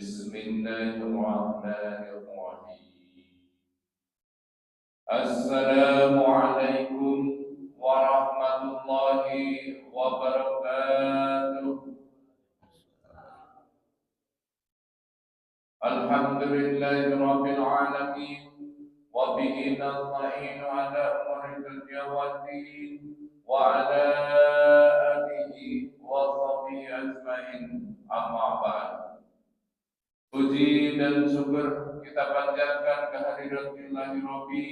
بسم الله الرحمن الرحيم. السلام عليكم ورحمة الله وبركاته. الحمد لله رب العالمين، وبه نستعين على أمور الدنيا والدين، وعلى آله وصحبه أجمعين. أما بعد. Puji dan syukur kita panjatkan kehadirat Ilahi Rabbi,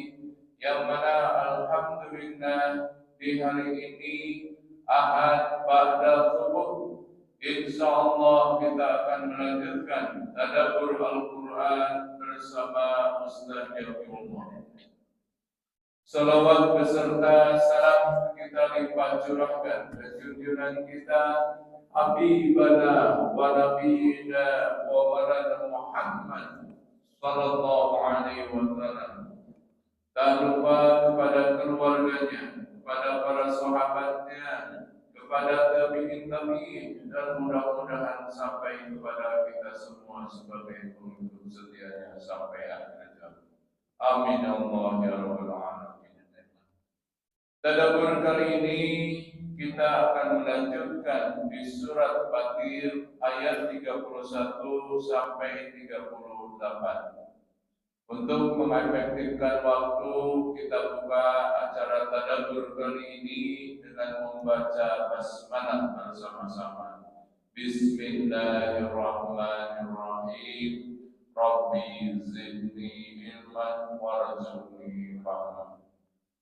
yang mana alhamdulillah di hari ini Ahad ba'da subuh, insyaallah kita akan melanjutkan tadabbur Al-Quran bersama Ustaz Yaqulullah. Salawat beserta salam kita limpah curahkan ke junjungan kita Habibana wa Nabiyina wa Maulana Muhammad sallallahu alaihi wasallam. Tak lupa kepada keluarganya, kepada para sahabatnya, kepada tabi'in, dan mudah-mudahan sampai kepada kita semua sebagai pengikut setianya sampai akhir zaman. Amin Allah ya rabbal alamin. Tadabbur kali ini kita akan melanjutkan di surat Fatir ayat 31 sampai 38. Untuk mengefektifkan waktu, kita buka acara tadabbur kali ini dengan membaca basmalah bersama-sama. Bismillahirrahmanirrahim. Rabbi zidni ilman warzuqni fahma.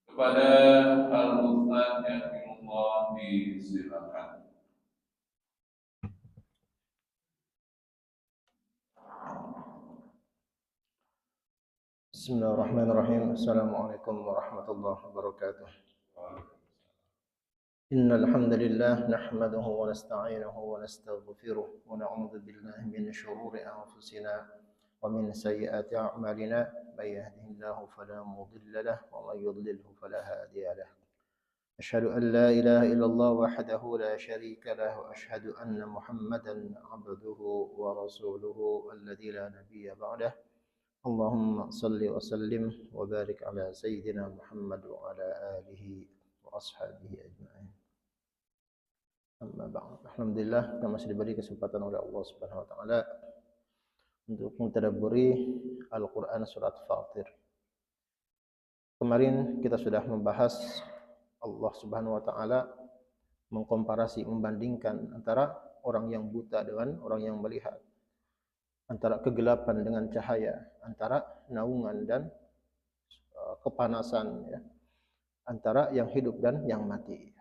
Kepada Al-Ustaz Yaqulullah disilakan. Bismillahirrahmanirrahim. Assalamualaikum warahmatullahi wabarakatuh. Innal hamdalillah nahmaduhu wa nasta'inuhu wa nastaghfiruh wa na'udzu billahi min shururi anfusina wa min sayyiati a'malina. May yahdihillahu fala mudilla lahu wa may yudlilhu fala hadiya lahu. Asyhadu an la ilaha illallah wahdahu la syarika lahu wa asyhadu anna Muhammadan 'abduhu wa rasuluhu alladzi la nabiyya ba'dahu. Allahumma salli wa sallim wa barik ala sayyidina Muhammad wa ala alihi wa ashabihi ajma'in. Amma ba'd. Alhamdulillah, kita masih diberi kesempatan oleh Allah Subhanahu wa taala untuk mentadabburi Al-Qur'an surat Fatir. Kemarin kita sudah membahas Allah Subhanahu wa taala mengkomparasi, membandingkan antara orang yang buta dengan orang yang melihat, antara kegelapan dengan cahaya, antara naungan dan kepanasan, ya, antara yang hidup dan yang mati.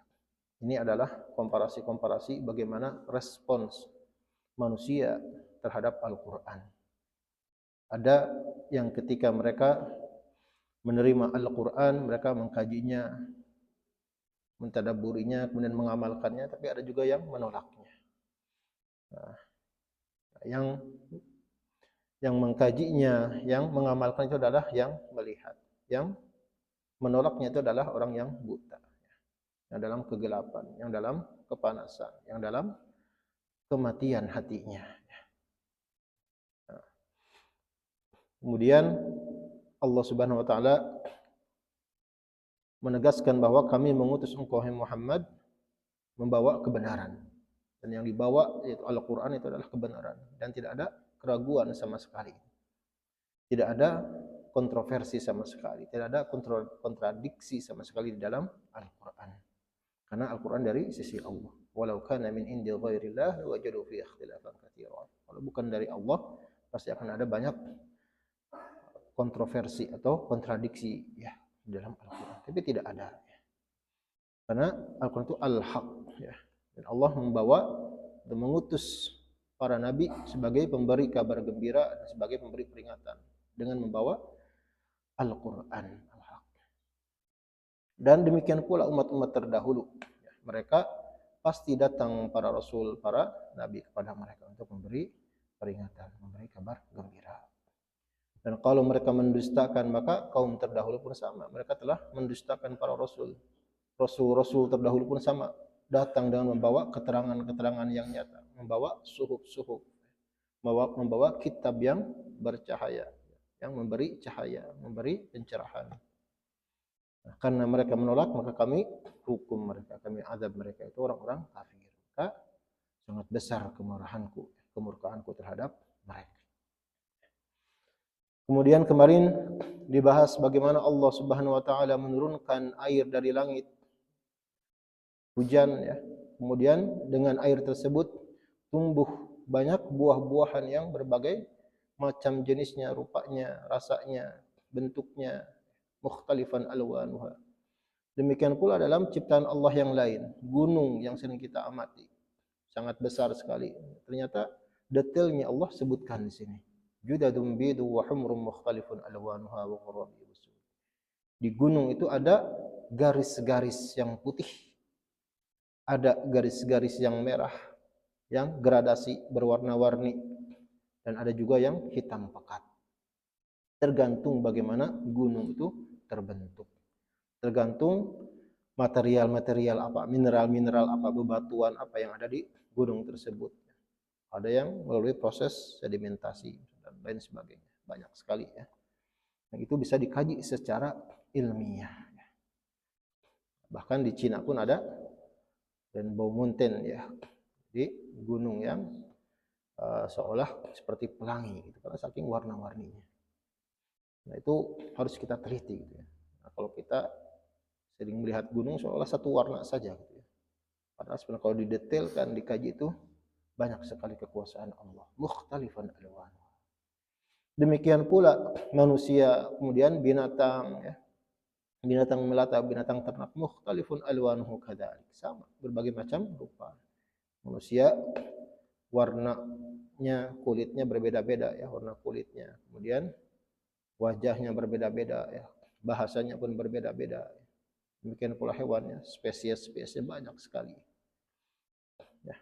Ini adalah komparasi-komparasi bagaimana respons manusia terhadap Al-Quran. Ada yang ketika mereka menerima Al-Quran, mereka mengkajinya, mentadabburinya, kemudian mengamalkannya, tapi ada juga yang menolaknya. Nah, yang mengkajinya, yang mengamalkan itu adalah yang melihat. Yang menolaknya itu adalah orang yang buta, yang dalam kegelapan, yang dalam kepanasan, yang dalam kematian hatinya. Kemudian Allah Subhanahu wa taala menegaskan bahwa kami mengutus engkau Muhammad membawa kebenaran. Dan yang dibawa yaitu Al-Quran itu adalah kebenaran. Dan tidak ada keraguan sama sekali. Tidak ada kontroversi sama sekali. Tidak ada kontradiksi sama sekali di dalam Al-Quran. Karena Al-Quran dari sisi Allah. Walau kana min indi ghairillah wajadu fi ikhtilafan katsiran. Kalau bukan dari Allah, pasti akan ada banyak kontroversi atau kontradiksi ya di dalam Al-Quran. Tapi tidak ada. Karena Al-Quran itu al-haq, ya. Dan Allah membawa dan mengutus para nabi sebagai pemberi kabar gembira dan sebagai pemberi peringatan dengan membawa Al-Quran al-haq. Dan demikian pula umat-umat terdahulu, ya, mereka pasti datang para rasul, para nabi kepada mereka untuk memberi peringatan, memberi kabar gembira. Dan kalau mereka mendustakan, maka kaum terdahulu pun sama. Mereka telah mendustakan para rasul. Rasul-rasul terdahulu pun sama. Datang dengan membawa keterangan-keterangan yang nyata. Membawa suhuf-suhuf. membawa kitab yang bercahaya, yang memberi cahaya, memberi pencerahan. Nah, karena mereka menolak, maka kami hukum mereka, kami azab mereka, itu orang-orang kafir. Maka sangat besar kemurkaanku terhadap mereka. Kemudian kemarin dibahas bagaimana Allah Subhanahu wa taala menurunkan air dari langit, hujan ya. Kemudian dengan air tersebut tumbuh banyak buah-buahan yang berbagai macam jenisnya, rupanya, rasanya, bentuknya, mukhtalifan alwanuha. Demikian pula dalam ciptaan Allah yang lain, gunung yang sering kita amati, sangat besar sekali. Ternyata detailnya Allah sebutkan di sini. Judadun bidu wa humrum mukhtalifun alwanuha wa ghurabi usud. Di gunung itu ada garis-garis yang putih, ada garis-garis yang merah, yang gradasi berwarna-warni, dan ada juga yang hitam pekat. Tergantung bagaimana gunung itu terbentuk. Tergantung material-material apa, mineral-mineral apa, bebatuan apa yang ada di gunung tersebut. Ada yang melalui proses sedimentasi dan lain sebagainya. Banyak sekali ya. Yang itu bisa dikaji secara ilmiah. Bahkan di Cina pun ada Rainbow Mountain ya. Di gunung yang seolah seperti pelangi gitu, karena saking warna-warninya. Nah, itu harus kita teliti gitu ya. Nah, kalau kita sering melihat gunung seolah satu warna saja gitu ya. Padahal sebenarnya kalau didetailkan, dikaji itu banyak sekali kekuasaan Allah. Mukhtalifan alwan. Demikian pula manusia, kemudian binatang ya. Binatang melata, binatang ternak, mukhtalifun alwanuhu kadzalik. Sama, berbagai macam rupa. Manusia warnanya, kulitnya berbeda-beda ya, warna kulitnya. Kemudian wajahnya berbeda-beda ya. Bahasanya pun berbeda-beda. Demikian pula hewannya, spesies-spesiesnya banyak sekali. Ya.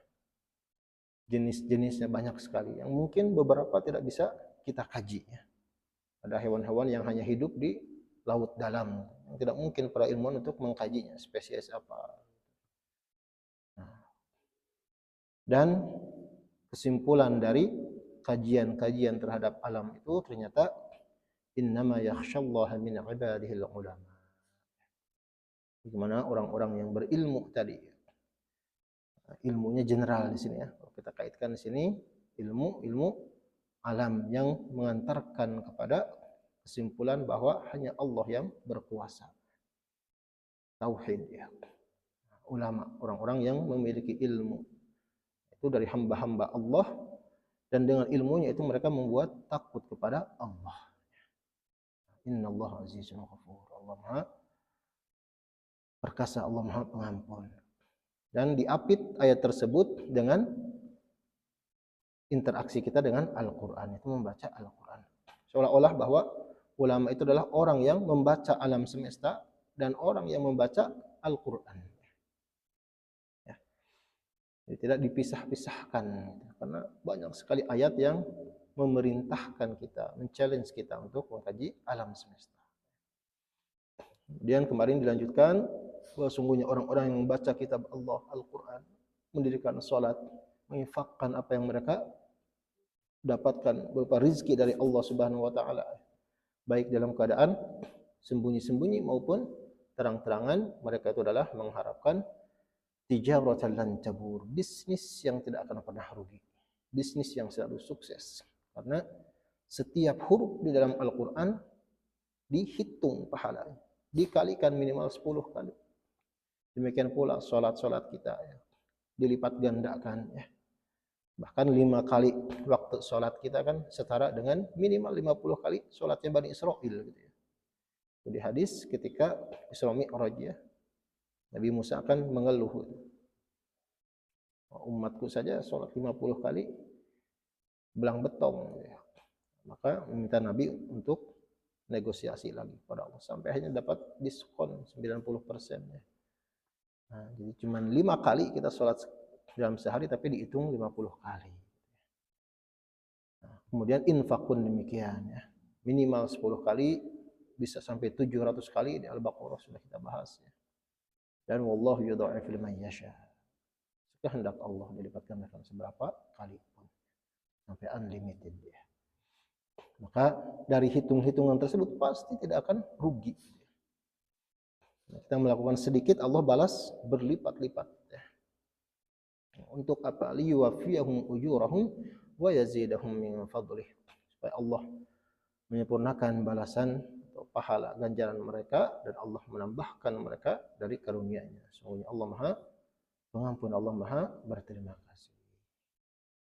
Jenis-jenisnya banyak sekali yang mungkin beberapa tidak bisa kita kaji ya. Ada hewan-hewan yang hanya hidup di laut dalam, yang tidak mungkin para ilmuwan untuk mengkajinya, spesies apa. Nah. Dan kesimpulan dari kajian-kajian terhadap alam itu ternyata innama yakhsyallaha min ibadihil ulama. Bagaimana orang-orang yang berilmu tadi. Ilmunya general di sini ya. Kalau kita kaitkan di sini ilmu alam yang mengantarkan kepada kesimpulan bahwa hanya Allah yang berkuasa. Tauhid ya. Ulama, orang-orang yang memiliki ilmu itu dari hamba-hamba Allah, dan dengan ilmunya itu mereka membuat takut kepada Allah. Innallaha azizun ghafur. Allah Maha perkasa, Allah Maha pengampun. Dan diapit ayat tersebut dengan interaksi kita dengan Al-Qur'an, itu membaca Al-Qur'an. Seolah-olah bahwa ulama itu adalah orang yang membaca alam semesta dan orang yang membaca Al-Qur'an. Ya. Jadi tidak dipisah-pisahkan, karena banyak sekali ayat yang memerintahkan kita, men-challenge kita untuk mengkaji alam semesta. Kemudian kemarin dilanjutkan bahwa sungguhnya orang-orang yang membaca kitab Allah, Al-Quran, mendirikan salat, menginfakkan apa yang mereka dapatkan berupa rizki dari Allah Subhanahu wa taala, baik dalam keadaan sembunyi-sembunyi maupun terang-terangan, mereka itu adalah mengharapkan tijaratan lan tabur, bisnis yang tidak akan pernah rugi, bisnis yang selalu sukses. Karena setiap huruf di dalam Al-Quran dihitung pahalanya, dikalikan minimal 10 kali. Demikian pula salat-salat kita ya, dilipat gandakan ya. Bahkan 5 kali waktu salat kita kan setara dengan minimal 50 kali salatnya Bani Israil gitu ya. Di hadis ketika Isra Mi'raj ya, Nabi Musa akan mengeluh, umatku saja salat 50 kali belang betong ya. Maka meminta Nabi untuk negosiasi lagi pada Allah sampai akhirnya dapat diskon 90% ya. Nah, jadi cuma 5 kali kita sholat dalam sehari tapi dihitung 50 kali. Nah, kemudian infak pun demikian ya. Minimal 10 kali, bisa sampai 700 kali, di Al-Baqarah sudah kita bahas ya. Dan wallahu yudha'ifu liman yasha. Kehendak Allah dilipatkan seberapa kali pun. sampai unlimited ya. Maka dari hitung-hitungan tersebut pasti tidak akan rugi. Kita melakukan sedikit, Allah balas berlipat-lipat ya. Untuk apa? Liyuwaffiyahum ujurahum wa yazidahum min fadlih, supaya Allah menyempurnakan balasan atau pahala ganjaran mereka dan Allah menambahkan mereka dari karunia-Nya. Sesungguhnya Allah Maha Pengampun, Allah Maha berterima kasih.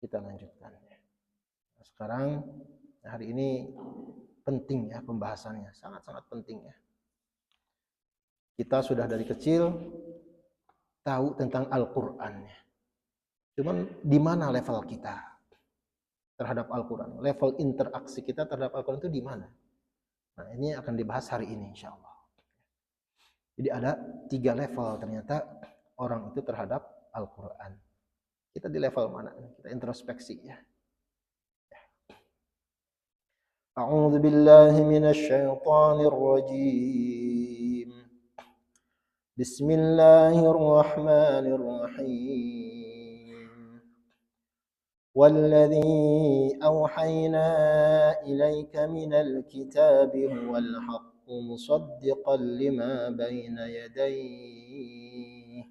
Kita lanjutkan. Nah, sekarang hari ini penting ya pembahasannya, sangat-sangat penting ya. Kita sudah dari kecil tahu tentang Al-Qur'an. Cuman di mana level kita terhadap Al-Qur'an? Level interaksi kita terhadap Al-Qur'an itu di mana? Nah, ini akan dibahas hari ini insyaallah. Jadi ada 3 level ternyata orang itu terhadap Al-Qur'an. Kita di level mana? Kita introspeksi ya. A'udzu billahi minasy syaithanir rajim. Bismillahirrahmanirrahim. Walladzi awhayna ilaika minal kitabi huwal haqqu musaddiqan lima baina yadayhi.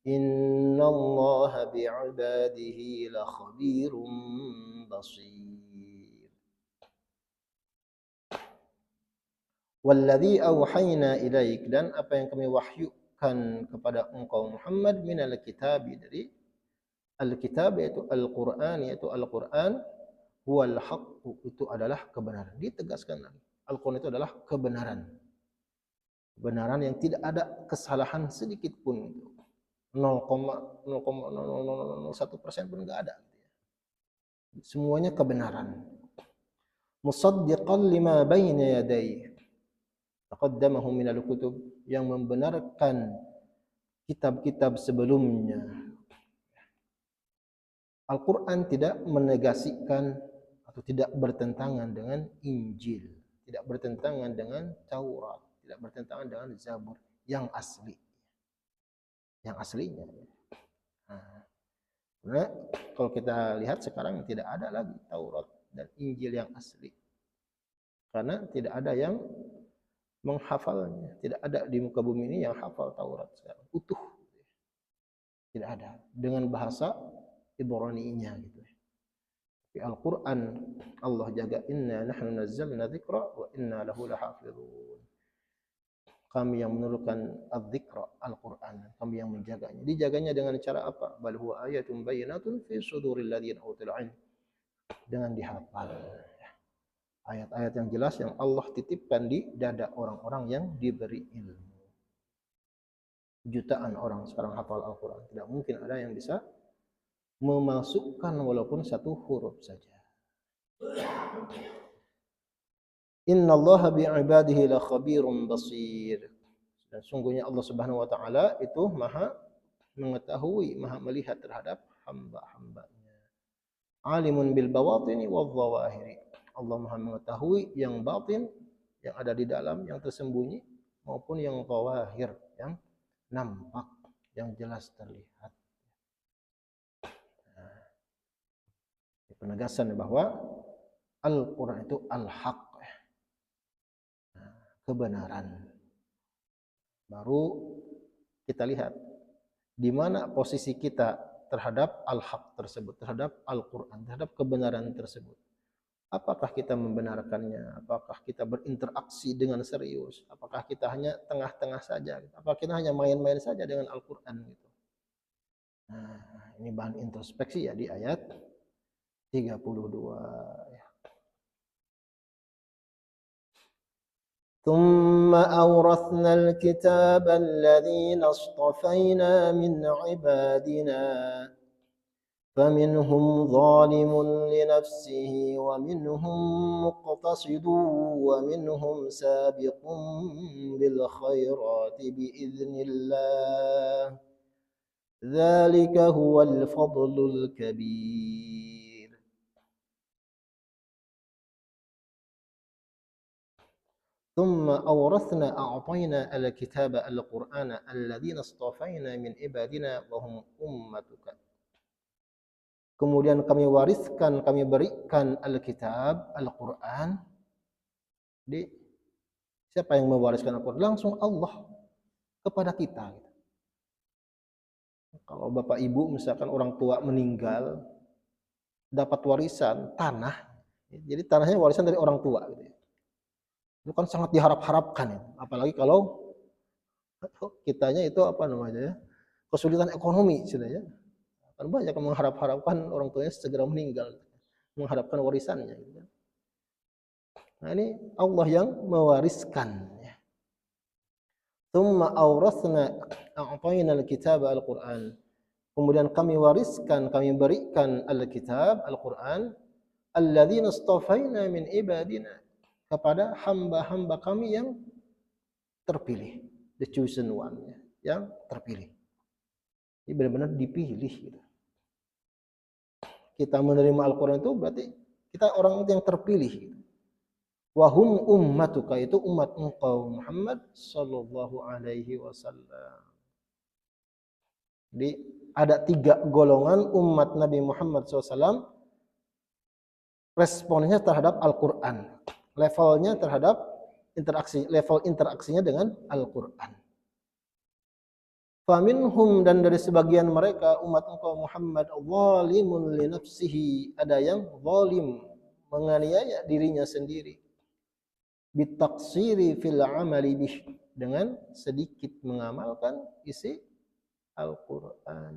Innallaha bi'ibadihi lakhabirum basir. Walladzi auhayna ilaik, dan apa yang kami wahyukan kepada engkau Muhammad minal kitabi, dari al-kitab yaitu Al-Qur'an, yaitu Al-Qur'an, huwal haqqu, itu adalah kebenaran. Ditegaskan lagi, Al-Qur'an itu adalah kebenaran. Kebenaran yang tidak ada kesalahan sedikit pun. 0,0001% pun enggak ada. Semuanya kebenaran. Musaddiqan lima baina yadayhi, taqaddamahu minal kutub, yang membenarkan kitab-kitab sebelumnya. Al-Qur'an tidak menegasikan atau tidak bertentangan dengan Injil, tidak bertentangan dengan Taurat, tidak bertentangan dengan Zabur yang asli, yang aslinya. Nah, kalau kita lihat sekarang tidak ada lagi Taurat dan Injil yang asli, karena tidak ada yang menghafalnya. Tidak ada di muka bumi ini yang hafal Taurat sekarang utuh, tidak ada, dengan bahasa Ibrani-nya gitu. Di Al-Qur'an Allah jaga, inna nahnu nazzalna dzikra wa inna lahu lahafizun. Kami yang menurunkan adz-dzikra, Al-Qur'an, kami yang menjaganya. Dijaganya dengan cara apa? Bal huwa ayatun bayyinatun fi suduril ladzina utul ilm, dengan dihafal. Ayat-ayat yang jelas yang Allah titipkan di dada orang-orang yang diberi ilmu. Jutaan orang sekarang hafal Al-Qur'an. Tidak mungkin ada yang bisa memasukkan walaupun satu huruf saja. Innallaha bi'ibadihi lakhabirum basir. Dan sungguhnya Allah Subhanahu wa taala itu Maha mengetahui, Maha melihat terhadap hamba-hambanya. Alimun bil bawatini wadh dhawahiri. Allah Maha mengetahui yang batin, yang ada di dalam, yang tersembunyi, maupun yang zawahir, yang nampak, yang jelas terlihat. Nah, penegasan bahwa Al-Qur'an itu al-haq, kebenaran. Baru kita lihat di mana posisi kita terhadap al-haq tersebut, terhadap Al-Qur'an, terhadap kebenaran tersebut. Apakah kita membenarkannya? Apakah kita berinteraksi dengan serius? Apakah kita hanya tengah-tengah saja? Apakah kita hanya main-main saja dengan Al-Qur'an gitu? Nah, ini bahan introspeksi ya di ayat 32 ya. ثم أورثنا الكتاب الذين اصطفينا من عبادنا فمنهم ظالم لنفسه ومنهم مقتصد ومنهم سابق بالخيرات بإذن الله ذلك هو الفضل الكبير. ثم أورثنا أعطينا الكتاب القرآن الذين اصطفينا من عبادنا وهم أمتك. kemudian kami wariskan, kami berikan Alkitab, Al-Quran. Jadi siapa yang mewariskan Al-Quran? Langsung Allah kepada kita. Kalau bapak ibu misalkan orang tua meninggal, dapat warisan tanah, jadi tanahnya warisan dari orang tua. Gitu. Itu kan sangat diharap-harapkan, ya. Apalagi kalau kitanya itu apa namanya ya, kesulitan ekonomi sebenarnya. Kan banyak yang mengharap-harapkan orang tuanya segera meninggal, mengharapkan warisannya. Gitu. Nah ini Allah yang mewariskan. Tsumma awrathna a'tayna al-kitab al-Qur'an. Kemudian kami wariskan, kami berikan al-kitab, Al-Quran, alladzina istafaina min ibadina, kepada hamba-hamba kami yang terpilih, the chosen one, yang terpilih. Ini benar-benar dipilih. Gitu. Kita menerima Al-Quran itu berarti kita orang yang terpilih. Gitu. Wahum ummatuka, itu umat engkau Muhammad sallallahu alaihi wasallam. Jadi ada 3 golongan umat Nabi Muhammad SAW responnya terhadap Al-Quran. Levelnya terhadap level interaksinya dengan Al-Quran. Faminhum, dan dari sebagian mereka umat engkau Muhammad, zalimun li nafsihi, ada yang zalim, menganiaya dirinya sendiri. Bitaksiri fil amali bih, dengan sedikit mengamalkan isi Al-Quran.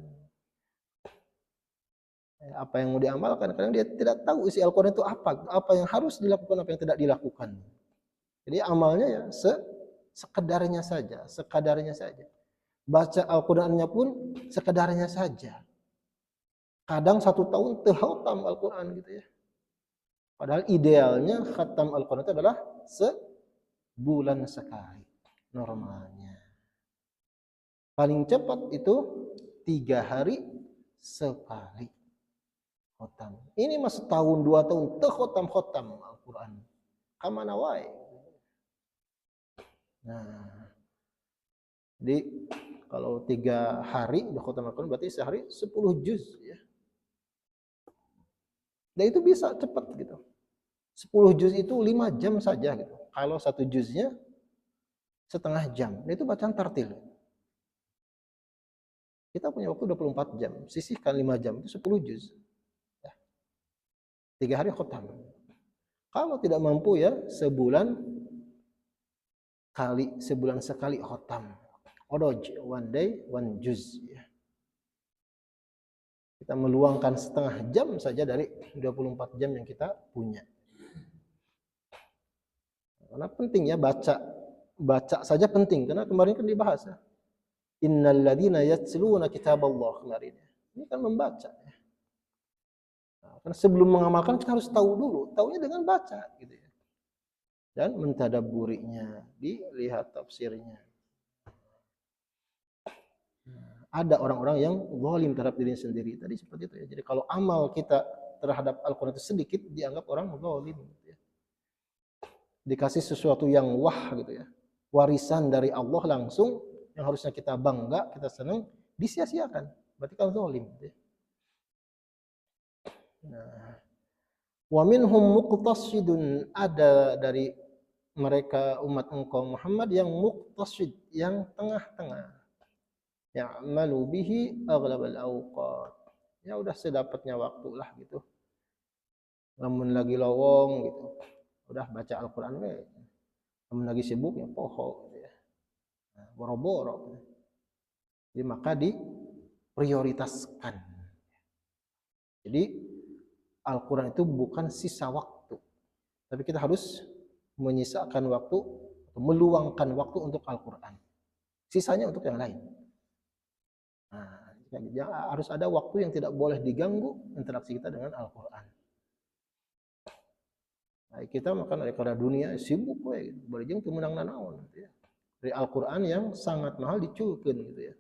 Apa yang mau diamalkan, kadang dia tidak tahu isi Al-Quran itu apa yang harus dilakukan, apa yang tidak dilakukan. Jadi amalnya ya sekadarnya saja. Baca Al-Qurannya pun sekadarnya saja. Kadang 1 tahun khatam Al-Quran gitu ya. Padahal idealnya khatam Al-Quran itu adalah sebulan sekali normalnya. Paling cepat itu 3 hari sekali khotam. Ini masih tahun 2 tahun khotam Al-Quran. Kamana wae. Nah, jadi kalau 3 hari udah khotam Al-Quran berarti sehari 10 juz ya. Dan itu bisa cepat gitu. 10 juz itu 5 jam saja gitu. Kalau 1 juznya setengah jam, itu bacaan tartil. Kita punya waktu 24 jam, sisihkan 5 jam, itu 10 juz. 3 hari khotam. Kalau tidak mampu ya, sebulan sekali khotam. Odoj, 1 day, 1 juz. Kita meluangkan setengah jam saja dari 24 jam yang kita punya. Karena penting ya, baca saja penting. Karena kemarin kan dibahas ya. Innal ladzina yatluna kitaballah, kemarin. Ini kan membaca. Nah, karena sebelum mengamalkan kita harus tahu dulu, taunya dengan baca gitu ya. Dan mentadabburinya, dilihat tafsirnya. Ada orang-orang yang zalim terhadap dirinya sendiri. Tadi seperti itu ya. Jadi kalau amal kita terhadap Al-Quran itu sedikit, dianggap orang zalim gitu ya. Dikasih sesuatu yang wah gitu ya. Warisan dari Allah langsung, yang harusnya kita bangga, kita senang, disia-siakan. Berarti kan zalim. Nah, wa minhum muqtasidun, ada dari mereka umat engkau Muhammad yang muqtasid, yang tengah-tengah. Ya'malu bihi aghlabal awqat. Ya udah sedapatnya waktu lah gitu. Namun lagi lowong gitu, udah baca Al-Quran we. Namun lagi sibuk ya poho. Boro-boro. Jadi maka diprioritaskan. Jadi Al-Quran itu bukan sisa waktu, tapi kita harus menyisakan waktu, meluangkan waktu untuk Al-Quran. Sisanya untuk yang lain. Nah, harus ada waktu yang tidak boleh diganggu interaksi kita dengan Al-Quran. Nah, kita makan daripada dunia sibuk we, boleh jeung teu meunang nanaon gitu ya. Dari Al-Quran yang sangat mahal diculkeun gitu ya.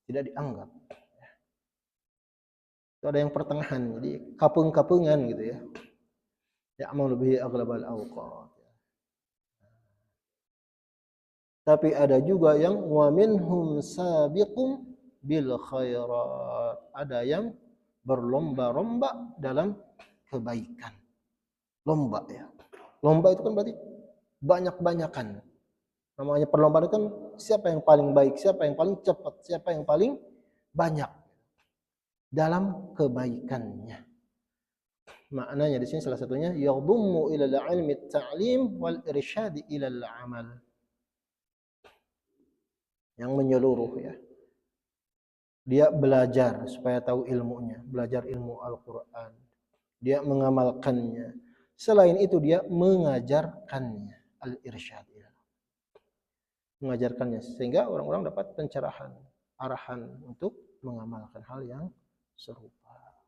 Tidak dianggap. Itu ada yang pertengahan, jadi kapung-kapungan gitu ya. Ya'malu bihi aghlabal awqat. Tapi ada juga yang wa minhum sabiqum bil khairat. Ada yang berlomba-lomba dalam kebaikan. Lomba ya. Lomba itu kan berarti banyak-banyakan. Namanya perlombaan itu kan siapa yang paling baik, siapa yang paling cepat, siapa yang paling banyak dalam kebaikannya. Maknanya di sini salah satunya yadhummu ila al-ilmi at-ta'lim wal irsyad ila al-amal. Yang menyeluruh ya. Dia belajar supaya tahu ilmunya, belajar ilmu Al-Qur'an. Dia mengamalkannya. Selain itu dia mengajarkannya, al-irsyad. Mengajarkannya sehingga orang-orang dapat pencerahan, arahan untuk mengamalkan hal yang serupa.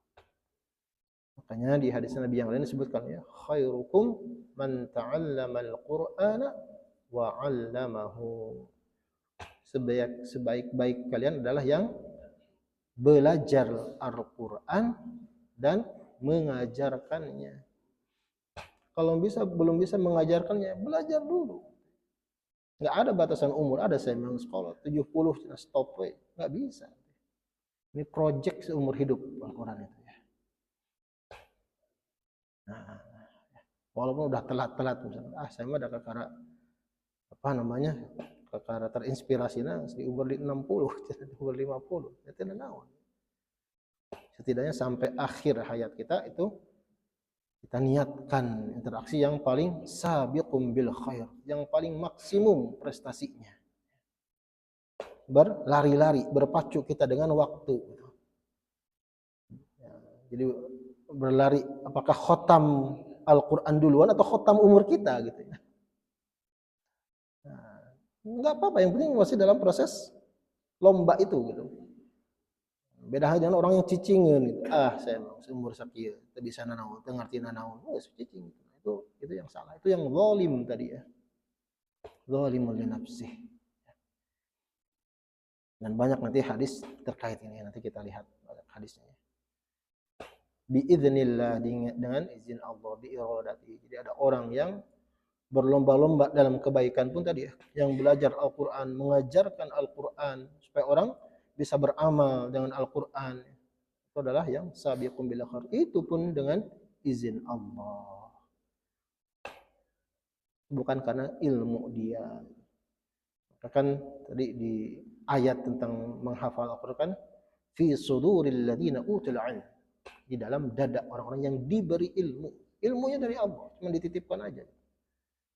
Makanya di hadis Nabi yang lain disebutkan ya, khairukum man ta'allama al-Qur'ana wa 'allamahu. Sebaik-baik kalian adalah yang belajar Al-Qur'an dan mengajarkannya. Kalau belum bisa mengajarkannya, belajar dulu. Nggak ada batasan umur, ada saya memang sekolah 70 stop, nggak bisa. Ini project seumur hidup Al-Quran itu ya. Nah, walaupun udah telat misalnya, saya mah ada kekara kekara terinspirasi di umur 60, umur 50, itu naon. Setidaknya sampai akhir hayat kita itu kita niatkan interaksi yang paling sabiqum bil khair, yang paling maksimum prestasinya. Berlari-lari, berpacu kita dengan waktu. Jadi berlari, apakah khotam Al-Quran duluan atau khotam umur kita gitu ya. Nah, enggak apa-apa, yang penting masih dalam proses lomba itu gitu. Beda halnya dengan orang yang cicingeun gitu. Saya mau seumur sakieu teu bisa nanaon, teu ngarti nanaon. Cicing. Itu yang salah. Itu yang zalim tadi ya. Zalimul li nafsih. Dan banyak nanti hadis terkait ini, nanti kita lihat hadisnya. Biiznillah, dengan izin Allah, biiradati. Jadi ada orang yang berlomba-lomba dalam kebaikan pun tadi ya, yang belajar Al-Qur'an, mengajarkan Al-Qur'an supaya orang bisa beramal dengan Al-Quran. Itu adalah yang sabiqum bil khair. Itu pun dengan izin Allah. Bukan karena ilmu dia. Kan tadi di ayat tentang menghafal Al-Quran, fi suduril ladzina utul ilm. Di dalam dada orang-orang yang diberi ilmu. Ilmunya dari Allah, cuma dititipkan aja.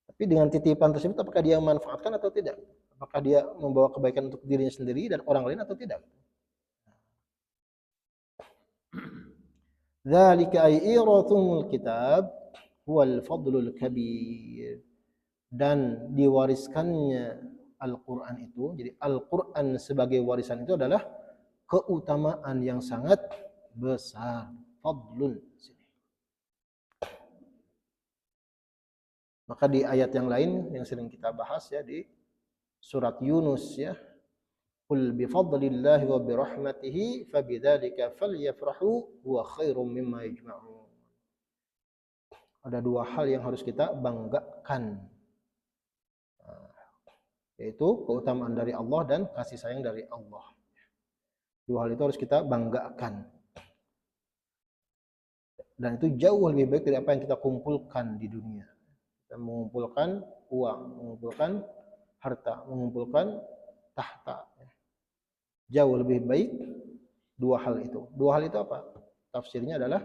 Tapi dengan titipan tersebut apakah dia memanfaatkan atau tidak? Apakah dia membawa kebaikan untuk dirinya sendiri dan orang lain atau tidak? Dzalika ay irathumul kitab huwal fadlul kabir. Dan diwariskannya Al-Qur'an itu, jadi Al-Qur'an sebagai warisan itu adalah keutamaan yang sangat besar. Fadlun. Maka di ayat yang lain yang sering kita bahas ya, di surat Yunus ya, qul bi fadlillahi wa bi rahmatihi fabidzalika falyafrahu huwa khairum mimma yajma'un. Ada dua hal yang harus kita banggakan, yaitu keutamaan dari Allah dan kasih sayang dari Allah. Dua hal itu harus kita banggakan, dan itu jauh lebih baik dari apa yang kita kumpulkan di dunia. Kita mengumpulkan uang, mengumpulkan harta, mengumpulkan tahta. Jauh lebih baik dua hal itu. Dua hal itu apa? Tafsirnya adalah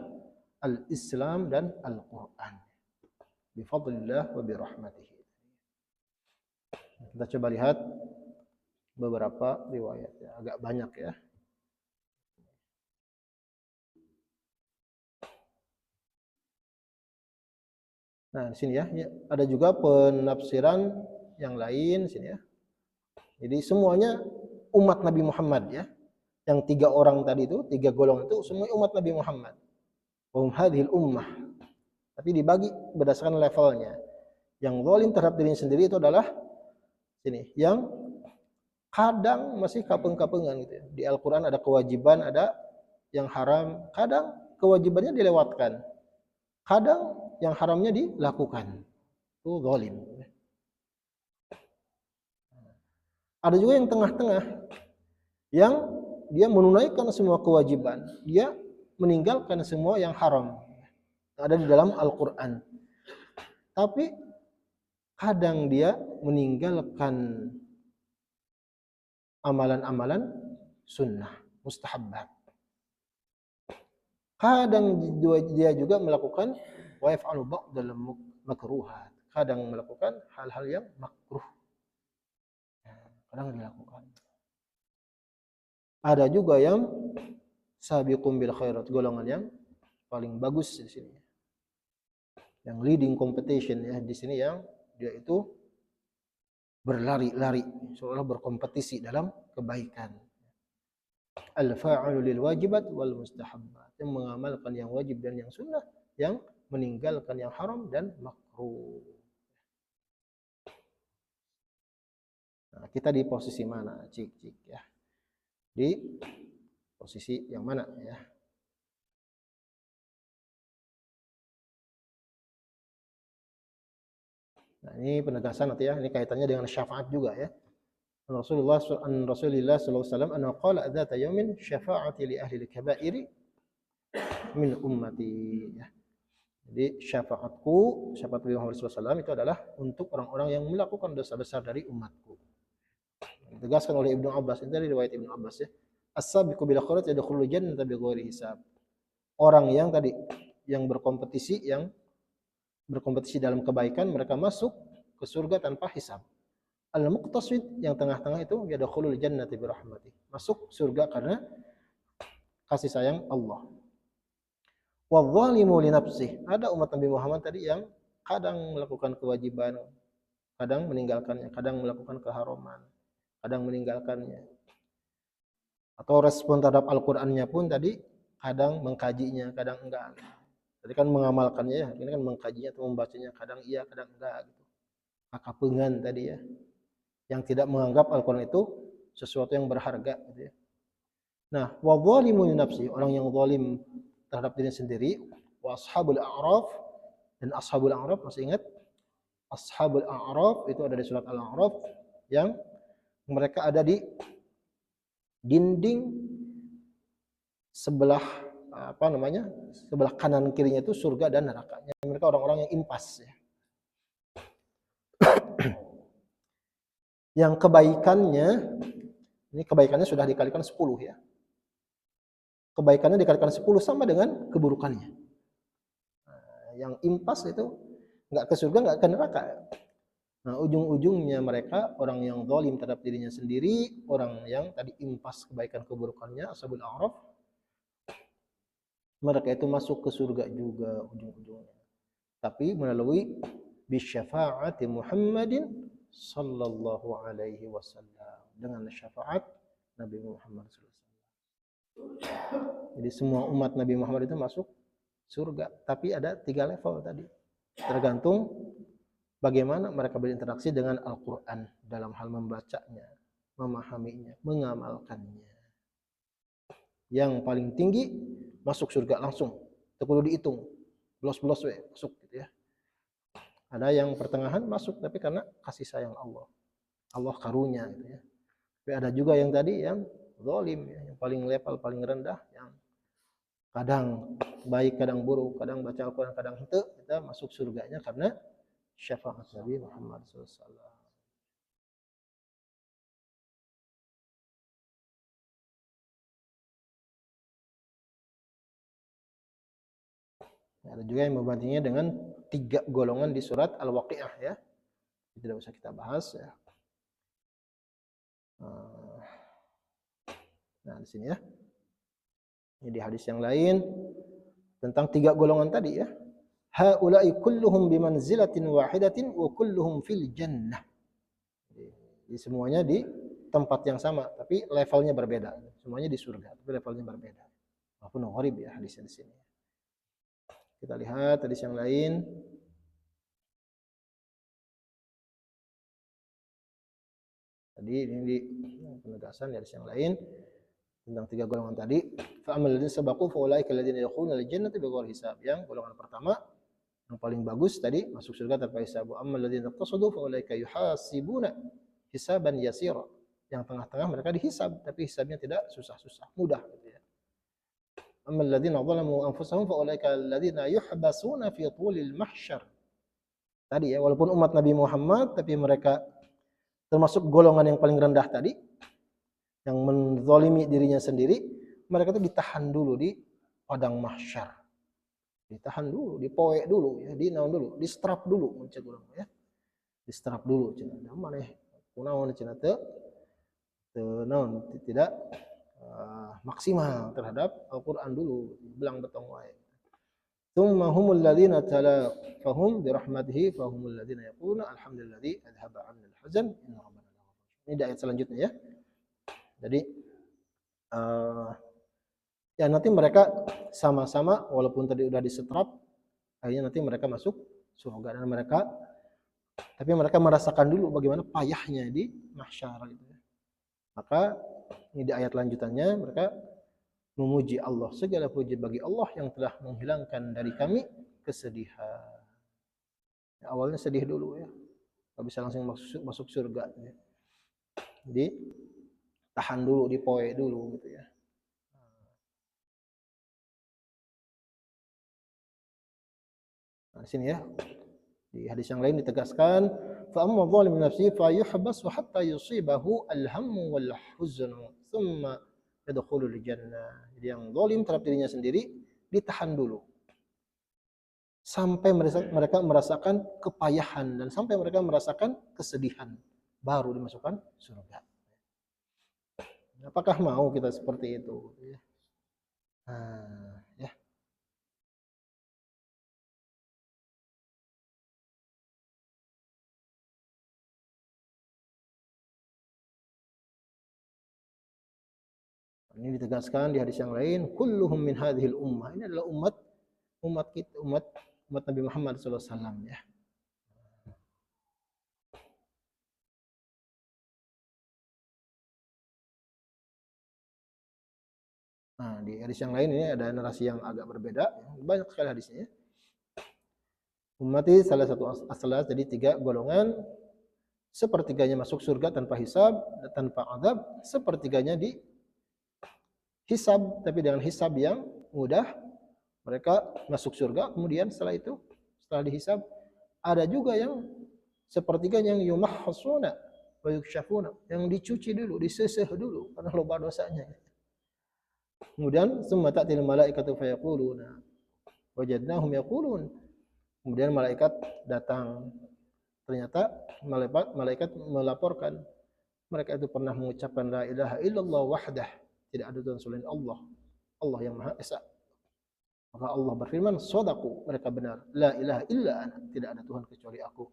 al-Islam dan Al-Quran. Bifadlillah wa birahmatihi. Kita coba lihat beberapa riwayat ya. Agak banyak ya. Nah, di sini ya, ada juga penafsiran yang lain sini ya. Jadi semuanya umat Nabi Muhammad ya. Yang tiga orang tadi itu, tiga golongan itu semua umat Nabi Muhammad. Hadhil ummah. Tapi dibagi berdasarkan levelnya. Yang zalim terhadap dirinya sendiri itu adalah sini, yang kadang masih kapeng-kapengan gitu ya. Di Al-Qur'an ada kewajiban, ada yang haram, kadang kewajibannya dilewatkan. Kadang yang haramnya dilakukan. Itu zalim. Ada juga yang tengah-tengah, yang dia menunaikan semua kewajiban, dia meninggalkan semua yang haram yang ada di dalam Al-Qur'an. Tapi kadang dia meninggalkan amalan-amalan sunnah, mustahabbat. Kadang dia juga melakukan wa yaf'alu ba'dal makruhat. Kadang melakukan hal-hal yang makruh. Kadang dilakukan. Ada juga yang sabiqum bil khairat, golongan yang paling bagus di sini. Yang leading competition ya di sini, yang dia itu berlari-lari, seolah berkompetisi dalam kebaikan. Al-fa'ilu lil wajibat wal mustahabbat, yang mengamalkan yang wajib dan yang sunnah, yang meninggalkan yang haram dan makruh. Nah, kita di posisi mana, cik ya? Di posisi yang mana ya? Nah, ini penegasan nanti ya, ini kaitannya dengan syafaat juga ya. Rasulullah sallallahu alaihi wasallam anna qala dzata yaumin syafa'ati li ahli al-kaba'iri min ummati ya. Jadi syafaat Muhammad SAW itu adalah untuk orang-orang yang melakukan dosa besar dari umatku. Ditegaskan oleh Ibnu Abbas, ini dari riwayat Ibnu Abbas ya. As-sabiqu bil khairat yadkhulul jannata bighairi hisab. Orang yang tadi yang berkompetisi dalam kebaikan, mereka masuk ke surga tanpa hisab. Al-muqtasid yang tengah-tengah itu yadkhulul jannata bi rahmati. Masuk surga karena kasih sayang Allah. Wadh-dhalimu li nafsihi. Ada umat Nabi Muhammad tadi yang kadang melakukan kewajiban, kadang meninggalkannya, kadang melakukan keharaman, kadang meninggalkannya. Atau respon terhadap Al-Qur'annya pun tadi kadang mengkajinya, kadang enggak. Tadi kan mengamalkannya ya, ini kan mengkajinya atau membacanya, kadang iya, kadang enggak gitu. Kakapengan tadi ya. Yang tidak menganggap Al-Qur'an itu sesuatu yang berharga gitu ya. Nah, wadh-dhalimu li nafsihi, orang yang zalim terhadap dirinya sendiri, wa ashabul a'raf, dan ashabul a'raf, masih ingat? Ashabul a'raf itu ada di surat Al-A'raf, yang mereka ada di dinding sebelah sebelah kanan kirinya itu surga dan neraka. Mereka orang-orang yang impas ya. Yang kebaikannya sudah dikalikan 10 ya. Kebaikannya dikalikan 10 sama dengan keburukannya. Nah, yang impas itu enggak ke surga, enggak ke neraka. Nah, ujung-ujungnya mereka orang yang zalim terhadap dirinya sendiri, orang yang tadi impas kebaikan keburukannya, ashabul a'raf, mereka itu masuk ke surga juga ujung-ujungnya. Tapi melalui bisyafa'ati Muhammadin sallallahu alaihi wasallam, dengan syafaat Nabi Muhammad sallallahu alaihi wasallam. Jadi semua umat Nabi Muhammad itu masuk surga, tapi ada 3 level tadi. Tergantung bagaimana mereka berinteraksi dengan Al-Qur'an dalam hal membacanya, memahaminya, mengamalkannya. Yang paling tinggi masuk surga langsung, itu perlu dihitung, belos-belos masuk gitu ya. Ada yang pertengahan masuk tapi karena kasih sayang Allah karunia gitu ya. Tapi ada juga yang tadi yang zalim ya, yang paling level paling rendah, yang kadang baik kadang buruk, kadang baca Al-Qur'an kadang henteu, kita masuk surganya karena syafaat Nabi Muhammad SAW. Ada juga yang membandingnya dengan 3 golongan di surat Al-Waqi'ah ya. Tidak usah kita bahas ya. Nah, di sini ya. Ini di hadis yang lain tentang 3 golongan tadi ya. Haula'i kulluhum bimanzilatin wahidatin wa kulluhum fil jannah. Jadi semuanya di tempat yang sama tapi levelnya berbeda. Semuanya di surga tapi levelnya berbeda. Walaupun gharib ya hadisnya di sini. Kita lihat hadis yang lain. Tadi ini di penegasan hadis yang lain tentang 3 golongan tadi. Fa amal ladzina sabaqu fa ulaika alladziina yadkhuluna al-jannata bighairi hisab. Yang golongan pertama yang paling bagus tadi masuk surga tanpa hisab. Wa amal ladzina taqasadu fa ulaika yuhasibuna hisaban yasira. Yang tengah-tengah mereka dihisab tapi hisabnya tidak susah-susah, mudah gitu ya. Ammal ladzina zalamu anfusahum fa ulaika alladzina yuhbasuna fi tulil mahsyar. Tadi ya, walaupun umat Nabi Muhammad tapi mereka termasuk golongan yang paling rendah tadi, yang menzalimi dirinya sendiri, mereka itu ditahan dulu di padang mahsyar. Ditahan dulu, dipoek dulu ya, dinaon dulu, distrap dulu mencet urang ya. Distrap dulu cenah. Da maneh kunaon cenah teu naon tidak maksimal terhadap Al-Qur'an dulu, belang betong wae. Tsumma humul ladzina tala fahum bi rahmatihi fahumul ladzina yaquluna alhamdulilladzi adhaba 'anna al-hazan inna rabbana laghafur. Ini di ayat selanjutnya ya. Jadi ya nanti mereka sama-sama walaupun tadi udah disetrap, akhirnya nanti mereka masuk surga dan mereka tapi mereka merasakan dulu bagaimana payahnya di mahsyar gitu ya. Maka ini di ayat lanjutannya mereka memuji Allah, segala puji bagi Allah yang telah menghilangkan dari kami kesedihan. Ya, awalnya sedih dulu ya, nggak bisa langsung masuk surga. Ya. Jadi tahan dulu, dipoe dulu gitu ya. Nah, di sini ya, di hadis yang lain ditegaskan, fa amma zalim nafsi fa yuhbas hatta yusibahu al-hammu wal huznu, thumma yadkhulul jannah. Jadi yang zalim terhadap dirinya sendiri ditahan dulu sampai mereka merasakan kepayahan dan sampai mereka merasakan kesedihan baru dimasukkan surga. Apakah mau kita seperti itu? Nah, ya. Ini ditegaskan di hadis yang lain, kulluhum min hadhil ummah. Ini adalah umat kita, umat Nabi Muhammad SAW ya. Nah, di hadis yang lain ini ada narasi yang agak berbeda, banyak sekali hadisnya. Ummati salah satu aslas, jadi 3 golongan, sepertiganya masuk surga tanpa hisab, tanpa adab, sepertiganya di hisab, tapi dengan hisab yang mudah, mereka masuk surga. Kemudian setelah itu, setelah dihisab, ada juga yang sepertiga yang yumahhasuna wa yukshafuna, yang dicuci dulu, diseseh dulu karena loba dosanya. Kemudian summa ta'til malaikatu fayaquluna wajadnahum yaqulun. Kemudian malaikat datang. Ternyata malaikat melaporkan mereka itu pernah mengucapkan la ilaha illallah wahdah, tidak ada Tuhan selain Allah, Allah yang Maha Esa. Maka Allah berfirman, shadaku, mereka benar, la ilaha illa ana, tidak ada Tuhan kecuali aku.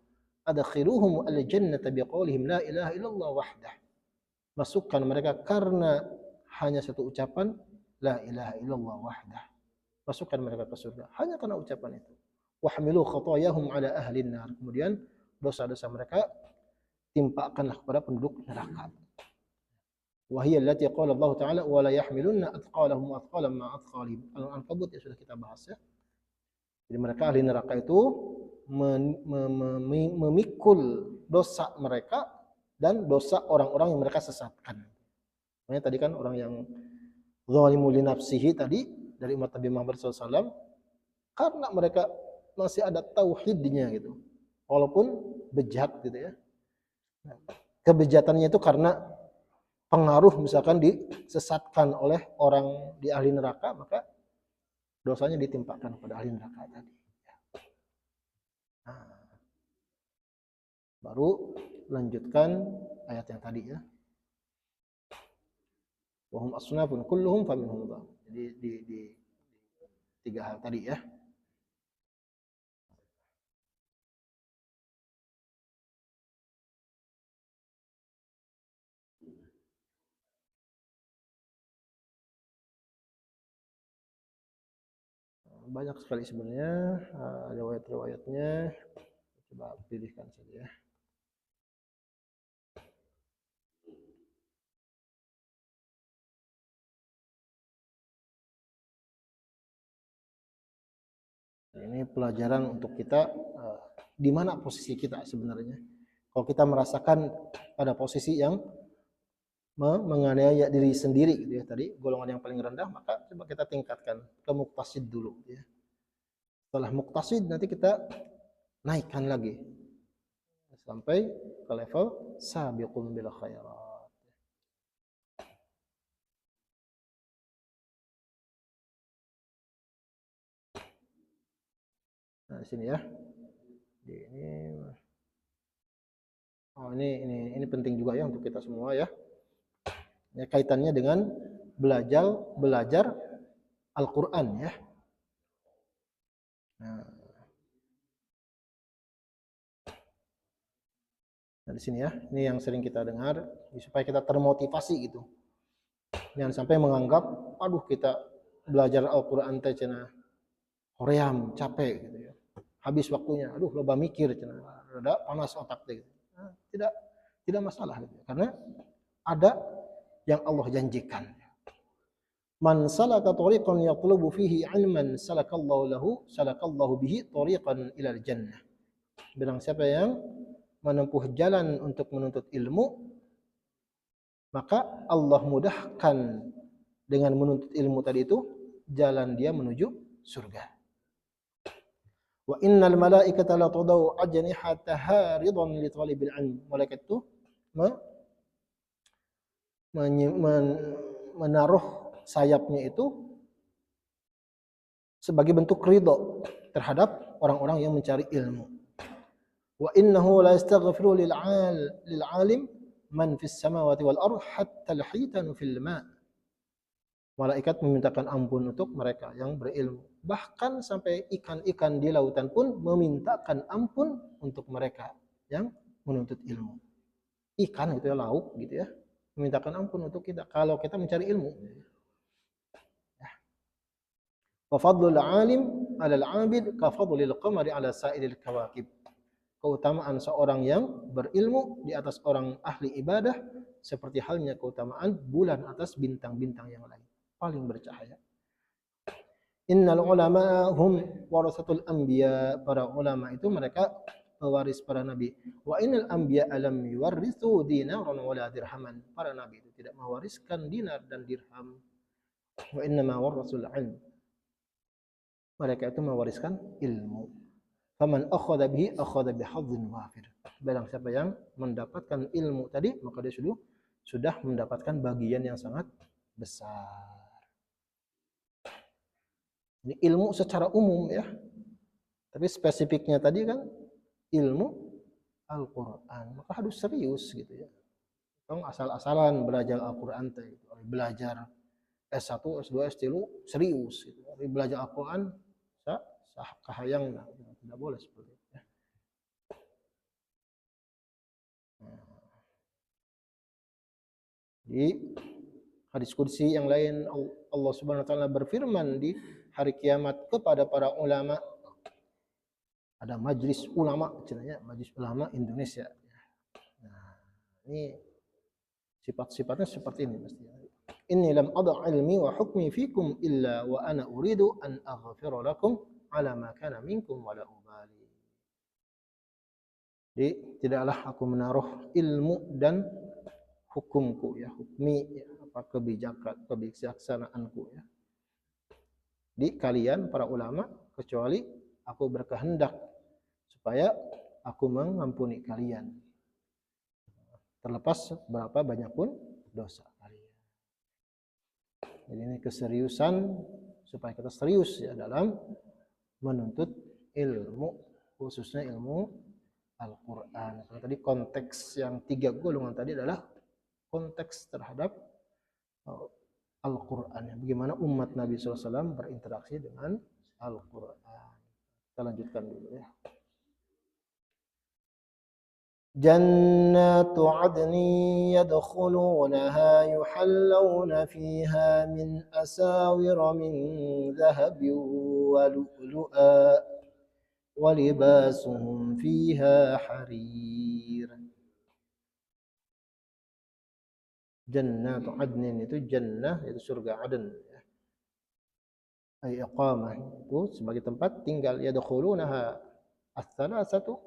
Adkhiluhum al-jannata biqaulihim la ilaha illallah wahdah. Masukkan mereka karena hanya satu ucapan la ilaha illallah wahdah. Masukkan mereka ke surga hanya karena ucapan itu. Wahmilu khatayahum ala ahli nar. Kemudian dosa-dosa mereka timpakanlah kepada penduduk neraka. Wahiyya allati qala Allah Ta'ala wa la yahmilunna athqalahum athqalan ma athqalihim. Al-Ankabut ya sudah kita bahas ya. Jadi mereka ahli neraka itu memikul dosa mereka dan dosa orang-orang yang mereka sesatkan. Makanya tadi kan orang yang zalimu li nafsihi tadi dari umat Nabi Muhammad SAW, karena mereka masih ada tauhidnya gitu, walaupun bejat gitu ya. Kebejatannya itu karena pengaruh misalkan disesatkan oleh orang di ahli neraka, maka dosanya ditimpakan pada ahli neraka tadi. Nah, baru lanjutkan ayat yang tadi ya. Wahum asnafun kulluhum faminhum dhalim. Jadi di 3 hal tadi ya. Banyak sekali sebenarnya riwayat-riwayatnya. Coba pilihkan saja ya. Ini pelajaran untuk kita, di mana posisi kita sebenarnya. Kalau kita merasakan pada posisi yang menganiaya diri sendiri gitu ya. Tadi golongan yang paling rendah, maka coba kita tingkatkan ke muqtasid dulu ya. Setelah muqtasid nanti kita naikkan lagi sampai ke level sabiqun bil khairat. Nah, di sini ya. Ini penting juga ya untuk kita semua ya. Ya, kaitannya dengan belajar Al-Qur'an ya. Nah, di sini ya, ini yang sering kita dengar supaya kita termotivasi gitu. Jangan sampai menganggap, aduh kita belajar Al-Qur'an teh cenah hoream, capek gitu ya. Habis waktunya, aduh loba mikir cenah, rada panas otak teh. Nah, tidak masalah gitu. Karena ada yang Allah janjikan. Man salaka tariqan yatlubu fihi ilman salakallahu bihi tariqan ilal jannah. Bilang siapa yang menempuh jalan untuk menuntut ilmu, maka Allah mudahkan dengan menuntut ilmu tadi itu jalan dia menuju surga. Wa innal malaikata la tadau ajnihataha ridan li talibil ilm. Malaikat itu menaruh sayapnya itu sebagai bentuk ridho terhadap orang-orang yang mencari ilmu. Wa innahu la yastaghfiru lil alim man fis samawati wal ardh hatta al-hitanu fil ma'. Malaikat memintakan ampun untuk mereka yang berilmu. Bahkan sampai ikan-ikan di lautan pun memintakan ampun untuk mereka yang menuntut ilmu. Ikan itu ya, lauk gitu ya, memintakan ampun untuk kita kalau kita mencari ilmu. Wa fadlul alim 'alal 'abid ka fadlil qamari 'ala sa'iril kawakib. Keutamaan seorang yang berilmu di atas orang ahli ibadah seperti halnya keutamaan bulan atas bintang-bintang yang lain, paling bercahaya. Innal ulama hum warasatul anbiya. Para ulama itu mereka pewaris para nabi. Wa innal anbiya lam yuwarrithu dinaran wala dirhaman. Para nabi itu tidak mewariskan dinar dan dirham. Wa innama warasul ilm. Mereka itu mewariskan ilmu. Faman akhadha bihi akhadha bihadzin wafir. Barang siapa yang mendapatkan ilmu tadi, maka dia sudah mendapatkan bagian yang sangat besar. Ini ilmu secara umum ya. Tapi spesifiknya tadi kan ilmu Al-Qur'an. Maka harus serius gitu ya. Kalau asal-asalan belajar Al-Qur'an teh, belajar S1, S2, S3 serius gitu. Belajar Al-Qur'an sah kahayang tidak boleh seperti itu ya. Di hadis qudsi yang lain Allah Subhanahu wa taala berfirman di hari kiamat kepada para ulama. Ada majelis ulama, ceritanya majelis ulama Indonesia. Nah, ini sifat-sifatnya seperti ini mestinya. Inni lam adha ilmi wa hukmi fikum illa wa ana uridu an aghfira lakum ala ma kana minkum wa la ubali. Jadi tidaklah aku menaruh ilmu dan hukumku ya, hukmi ya, apa kebijaksanaanku ya di kalian para ulama, kecuali aku berkehendak supaya aku mengampuni kalian terlepas berapa banyak pun dosa kalian. Jadi ini keseriusan supaya kita serius ya dalam menuntut ilmu, khususnya ilmu Al-Qur'an. Karena tadi konteks yang 3 golongan tadi adalah konteks terhadap Al-Qur'an. Bagaimana umat Nabi SAW berinteraksi dengan Al-Qur'an. Kita lanjutkan dulu ya. Jannatu 'adnin yadkhulunaha yuhallawna fiha min asawira min dhahabin wa lu'lu'a wa libasuhum fiha harir. Jannatu 'adnin itu jannah, yaitu surga Aden ya. Ay iqamah itu sebagai tempat tinggal, yadkhulunaha ats-tsalatsatu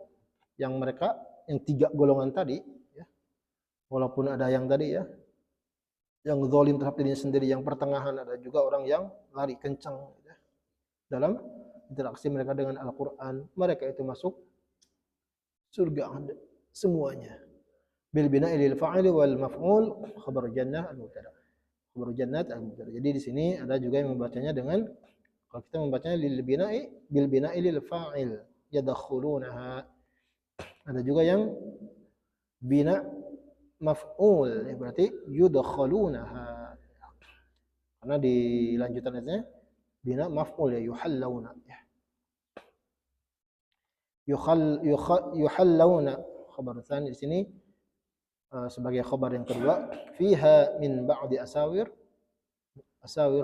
yang mereka yang 3 golongan tadi ya. Walaupun ada yang tadi ya yang zalim terhadap dirinya sendiri, yang pertengahan, ada juga orang yang lari kencang ya, dalam interaksi mereka dengan Al-Qur'an. Mereka itu masuk surga semuanya. Bil bina'i lil fa'ili wal maf'ul khabar jannah al-mubtada. Khabar jannat al-mubtada. Jadi di sini ada juga yang membacanya dengan, kalau kita membacanya lil bina'i bil bina'i lil fa'il yadkhulunaha. Ada juga yang bina maf'ul ya, berarti yudkhalunaha. Karena di lanjutan ayatnya bina maf'ul ya, yuhallawna ya. Yuhallawna khabar tsani di sini sebagai khabar yang kedua, fiha min ba'di asawir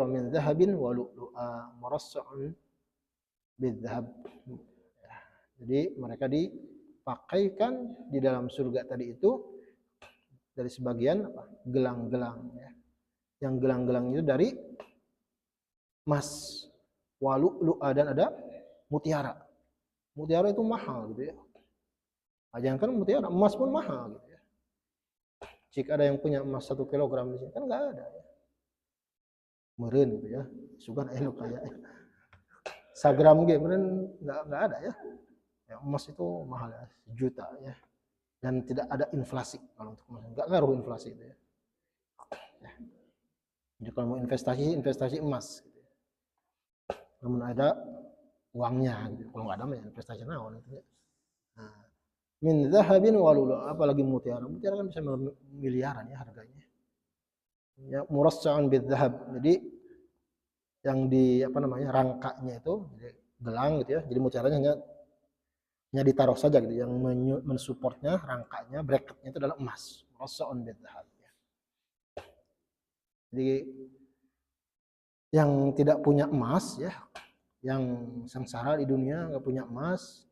min dhahabin wa lu'lu'a murassa'un bidzahab. Jadi mereka dipakaikan di dalam surga tadi itu dari sebagian gelang-gelang ya. Yang gelang-gelang itu dari emas, wa lu'lu'a, dan ada mutiara. Mutiara itu mahal gitu ya. Jangan kan mutiara, emas pun mahal gitu ya. Jika ada yang punya emas 1 kilogram di sini kan nggak ada ya. Meren gitu ya. Sugan elu kayak sagram ge meren nggak ada ya. Ya, emas itu mahal ya, 1 juta ya. Dan tidak ada inflasi kalau untuk emas. Nggak ngaruh inflasi itu ya. Ya. Jadi kalau mau investasi emas gitu ya. Namun ada uangnya gitu. Kalau nggak ada ya investasi naon gitu ya. Nah, min zahabin wa lu'lu', apalagi mutiara. Mutiara kan bisa miliaran ya harganya. Ya, murassa'un bidzahab. Jadi yang di rangkanya itu jadi gelang gitu ya. Jadi mutiaranya hanya ditaruh saja gitu. Yang mensupportnya, rangkanya, bracketnya itu adalah emas. Murassa'un bidzahab ya. Jadi yang tidak punya emas ya, yang sengsara di dunia nggak punya emas,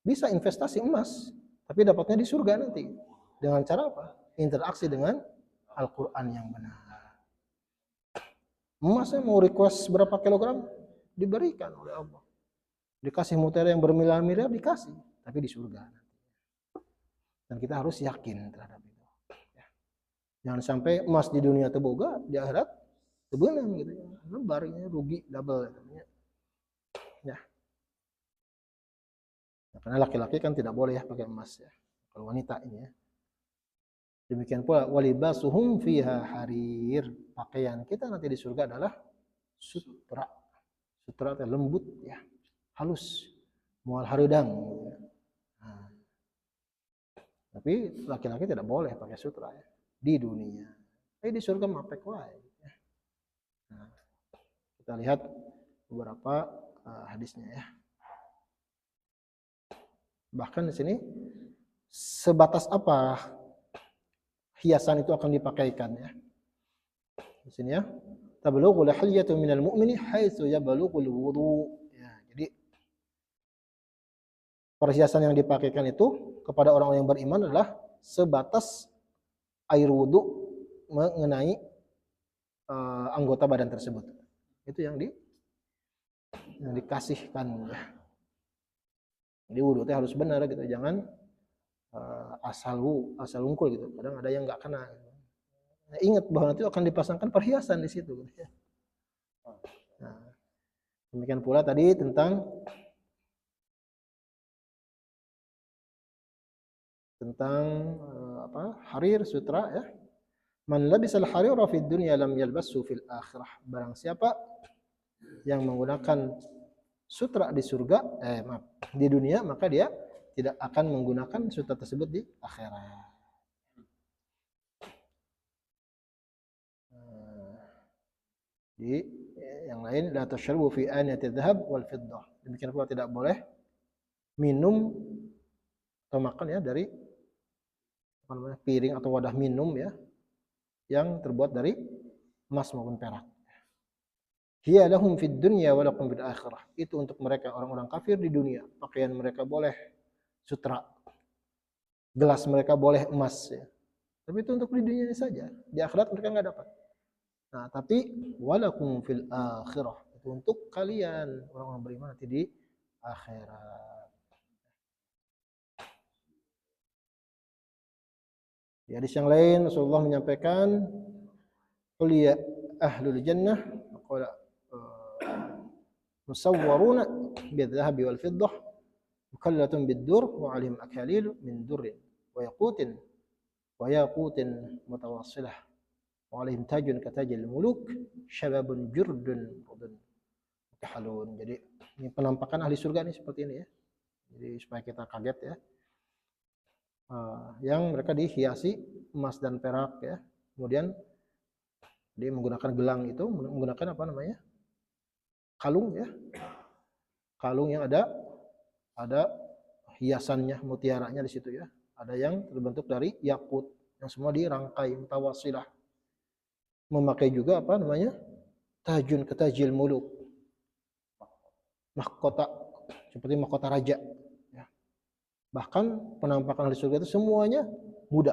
bisa investasi emas, tapi dapatnya di surga nanti. Dengan cara apa? Interaksi dengan Al-Quran yang benar. Emasnya mau request berapa kilogram, diberikan oleh Allah. Dikasih mutiara yang bermiliar-miliar, dikasih, tapi di surga. Dan kita harus yakin terhadap itu. Jangan sampai emas di dunia teboga, di akhirat tebenang gitu ya. Lebarnya rugi double katanya. Ya. Karena laki-laki kan tidak boleh ya pakai emas ya. Kalau wanita ini ya. Demikian pula walibasuhum fiha harir. Pakaian kita nanti di surga adalah sutra. Sutra itu lembut ya, halus, mual haridang. Nah. Tapi laki-laki tidak boleh pakai sutra ya di dunia. Tapi di surga mapek wae. Nah, kita lihat beberapa hadisnya ya. Bahkan di sini sebatas apa hiasan itu akan dipakaikan ya. Di sini ya, tablughul hilyatu minal mu'mini haitsu yablughul wudu. Ya, jadi perhiasan yang dipakaikan itu kepada orang-orang yang beriman adalah sebatas air wudu mengenai anggota badan tersebut. Itu yang dikasihkan ya. Jadi wudu itu harus benar gitu, jangan asal ungkul gitu. Kadang ada yang nggak kena. Nah, ingat bahwa nanti akan dipasangkan perhiasan di situ. Nah, demikian pula tadi tentang harir sutra ya. Man labisal harira fid dunya lam yalbasu fil akhirah. Barang siapa yang menggunakan sutra di surga, di dunia, maka dia tidak akan menggunakan sutra tersebut di akhirat. Di yang lain, la tashrabu fi aniyati dhahab wal fiddah. Demikian pula tidak boleh minum atau makan ya dari piring atau wadah minum ya yang terbuat dari emas maupun perak. Hiya lahum fid dunya wa lakum fil akhirah. Itu untuk mereka orang-orang kafir di dunia. Pakaian mereka boleh sutra. Gelas mereka boleh emas ya. Tapi itu untuk di dunia saja. Di akhirat mereka enggak dapat. Nah, tapi walakum fil akhirah. Itu untuk kalian orang-orang beriman nanti di akhirat. Di hadis yang lain Rasulullah menyampaikan qul ya ahlul jannah qala musawwaruna bidh-dhahabi wal fiddah mukallatun bid-dur wa 'alaihim akalil min durrin wa yaqutin mutawassilah wa 'alaihim tajun katajil muluk syababun jurdun rudun halun. Jadi ini penampakan ahli surga nih seperti ini ya. Jadi supaya kita kaget ya. Yang mereka dihiasi emas dan perak ya. Kemudian dia menggunakan gelang itu, menggunakan apa namanya? Kalung ya. Kalung yang ada hiasannya, mutiaranya di situ ya. Ada yang terbentuk dari yakut, yang semua dirangkai mutawasilah. Memakai juga apa namanya? Tajun ketajil muluk. Mahkota seperti mahkota raja ya. Bahkan penampakan ahli surga itu semuanya muda.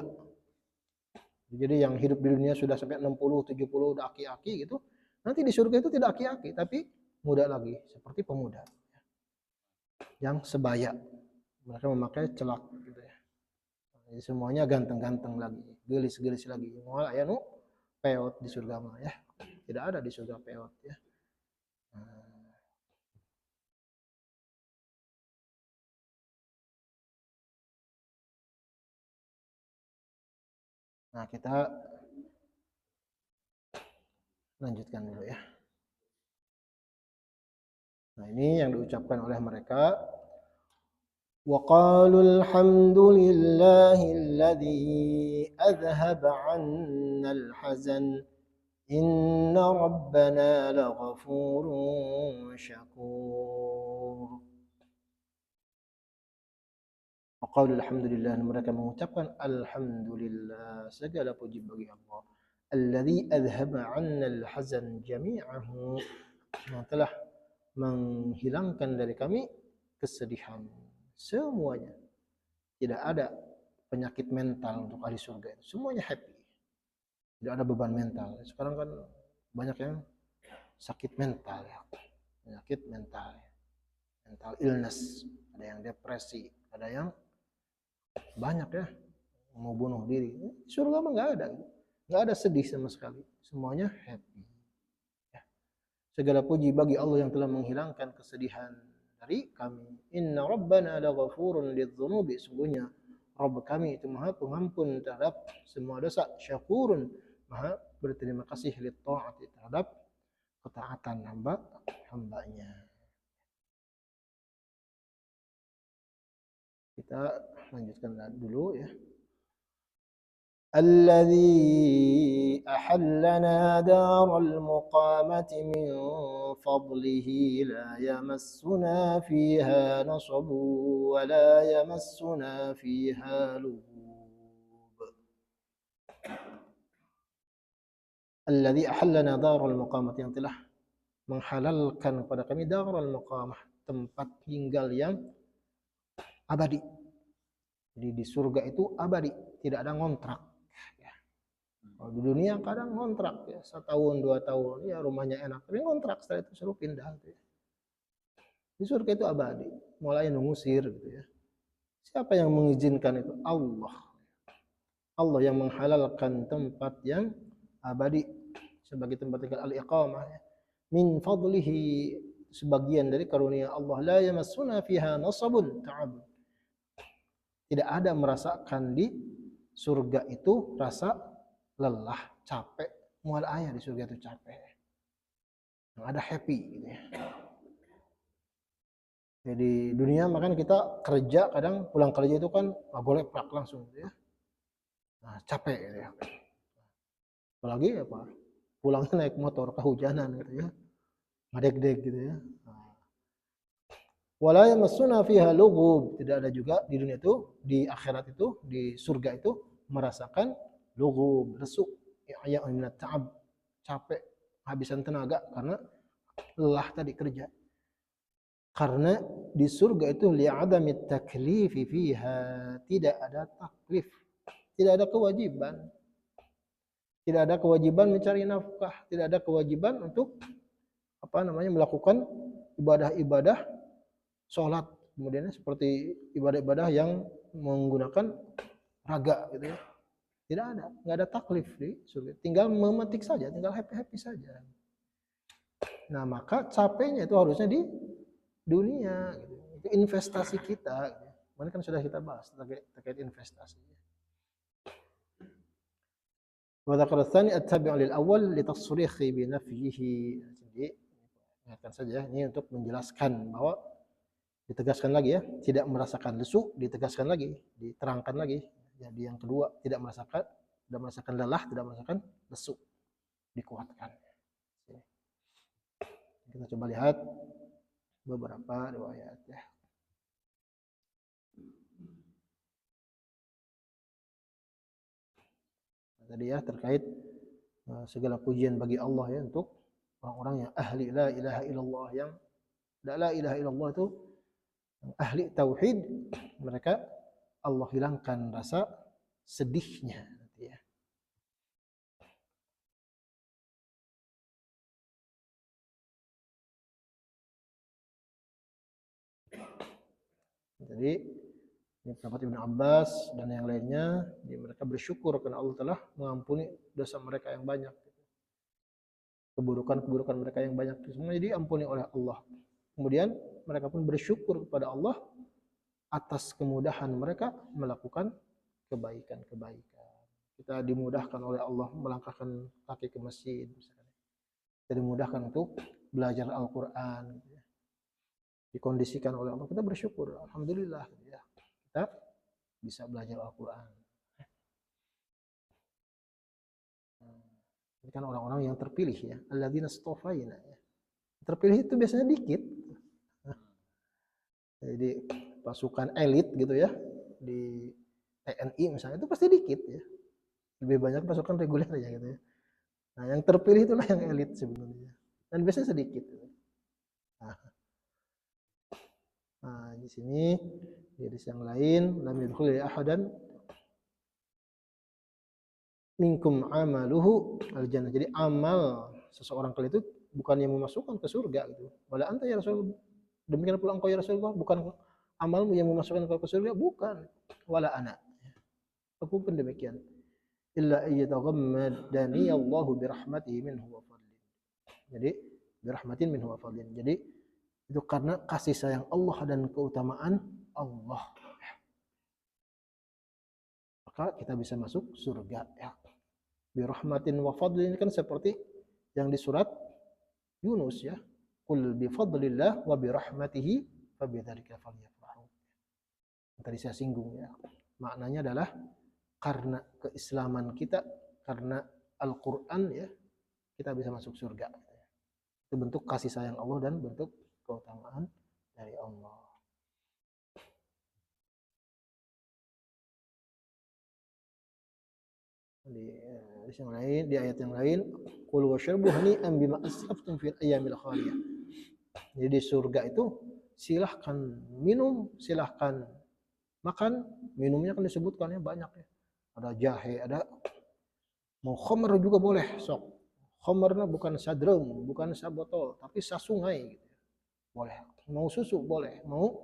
Jadi yang hidup di dunia sudah sampai 60, 70 udah aki-aki gitu. Nanti di surga itu tidak aki-aki tapi muda lagi seperti pemuda. Yang sebaya. Mereka memakai celak gitu ya. Jadi semuanya ganteng-ganteng lagi, gelis-gelis lagi. Moal aya nu peot di surga mah ya. Tidak ada di surga peot ya. Nah, kita lanjutkan dulu ya. Nah, ini yang diucapkan oleh mereka. Wa qalul hamdulillahilladzi adhhaba 'annal hazan inna rabbana laghafurun syakur. Wa qalul hamdulillah, mereka mengucapkan alhamdulillah, segala puji bagi Allah. Alladzi adhhaba 'annal hazan jami'ahu, yang telah menghilangkan dari kami kesedihan semuanya. Tidak ada penyakit mental untuk ahli surga. Semuanya happy. Tidak ada beban mental. Sekarang kan banyak yang sakit mental ya. Penyakit mental. Mental illness. Ada yang depresi. Ada yang banyak ya. Mau bunuh diri. Surga mah nggak ada. Nggak ada sedih sama sekali. Semuanya happy. Ya. Segala puji bagi Allah yang telah menghilangkan kesedihan dari kami. Inna rabbana laghafurun lidzunubi, sungguhnya Rabb kami itu Maha Pengampun terhadap semua dosa, syakurun, Maha berterima kasih li taati, terhadap ketaatan hambanya. Kita lanjutkan dulu ya. Alladzi ahallana daral muqamati min fadlihi la yamassuna fiha nasabu wa la yamassuna fiha lugub. Alladzi ahallana daral muqamati, yang telah menghalalkan kepada kami daral muqamah, tempat tinggal yang abadi. Jadi di surga itu abadi, tidak ada ngontrak. Kalau di dunia kadang ngontrak ya, 1 tahun 2 tahun ya rumahnya enak, tapi ngontrak setelah itu suruh pindah gitu ya. Di surga itu abadi, mulai ngusir gitu ya. Siapa yang mengizinkan itu? Allah. Allah yang menghalalkan tempat yang abadi sebagai tempat tinggal al-iqamah ya. Min fadlihi, sebagian dari karunia Allah. La yamassuna fiha nasabun ta'ab. Tidak ada merasakan di surga itu rasa lelah, capek, mual ayah di surga itu capek. Yang ada happy gitu ya. Jadi dunia makan kita kerja, kadang pulang kerja itu kan golek prak langsung gitu ya. Nah, capek gitu ya. Apalagi apa? Pulangnya naik motor kehujanan gitu ya. Ngadeg-deg gitu ya. Wala yamassuna fiha lughub, tidak ada juga di dunia itu, di akhirat itu, di surga itu merasakan lughub, lesuk, ya minat ta'ab, capek, habisan tenaga karena lelah tadi kerja. Karena di surga itu li'adami taklifi fiha, tidak ada taklif, tidak ada kewajiban. Tidak ada kewajiban mencari nafkah, tidak ada kewajiban untuk melakukan ibadah-ibadah sholat, kemudian seperti ibadah-ibadah yang menggunakan raga gitu ya. Tidak ada, nggak ada taklif di surga. Tinggal memetik saja, tinggal happy-happy saja. Nah, maka capeknya itu harusnya di dunia. Gitu. Itu investasi kita. Gitu. Kemarin kan sudah kita bahas terkait investasi. Wa dzakara tsani at-tabi' lil awwal li tasrikhi bi nafyihi. Jadi, ingatkan saja ini untuk menjelaskan bahwa ditegaskan lagi ya, tidak merasakan lesu, ditegaskan lagi, diterangkan lagi. Jadi yang kedua, tidak merasakan lelah, tidak merasakan lesu, dikuatkan. Kita coba lihat beberapa riwayat ya. Tadi ya terkait segala pujian bagi Allah ya untuk orang-orang yang ahli la ilaha illallah, yang la ilaha illallah itu ahli tauhid, mereka Allah hilangkan rasa sedihnya ya. Jadi ini pendapat Ibnu Abbas dan yang lainnya, mereka bersyukur karena Allah telah mengampuni dosa mereka yang banyak. Keburukan-keburukan mereka yang banyak semua diampuni oleh Allah. Kemudian mereka pun bersyukur kepada Allah atas kemudahan mereka melakukan kebaikan-kebaikan. Kita dimudahkan oleh Allah melangkahkan kaki ke masjid, misalkan. Kita dimudahkan untuk belajar Al-Quran. Dikondisikan oleh Allah, kita bersyukur. Alhamdulillah. Kita bisa belajar Al-Quran. Ini kan orang-orang yang terpilih ya. Alladzina istofaina ya. Terpilih itu biasanya dikit. Jadi pasukan elit gitu ya di TNI misalnya itu pasti dikit ya. Lebih banyak pasukan reguler aja gitu ya. Nah, yang terpilih itulah yang elit sebenarnya. Dan biasanya sedikit. Nah, di sini di hadis yang lain, lam yadkhul ahadan minkum amaluhu al-jannah. Jadi amal seseorang kali itu bukan yang memasukkan ke surga gitu. Wala anta ya Rasul, demikian pula engkau ya Rasulullah, bukan amalmu yang memasukkan engkau ke surga, bukan. Wala ana. Aku pun demikian. Illa ayyataghammadani Allahu birahmatihi minhu wa fadlin. Jadi birahmatin minhu wa fadlin. Jadi itu karena kasih sayang Allah dan keutamaan Allah. Maka kita bisa masuk surga ya. Birahmatin wa fadlin kan seperti yang di surat Yunus ya. Qul bi fadlillah wa bi rahmatihi fa bidzalika falyafrahu. Tadi saya singgung ya. Maknanya adalah karena keislaman kita, karena Al-Qur'an ya, kita bisa masuk surga. Itu bentuk kasih sayang Allah dan bentuk keutamaan dari Allah. Di yang lain, di ayat yang lain, qul washrabu hani'an bima aslaftum fil ayyamil khaliyah. Jadi di surga itu silahkan minum, silahkan makan. Minumnya kan disebutkan ya banyak ya. Ada jahe, ada mau khamr juga boleh sok. Khamrnya bukan sadrum, bukan sabotol, tapi sasungai gitu. Boleh. Mau susu boleh, mau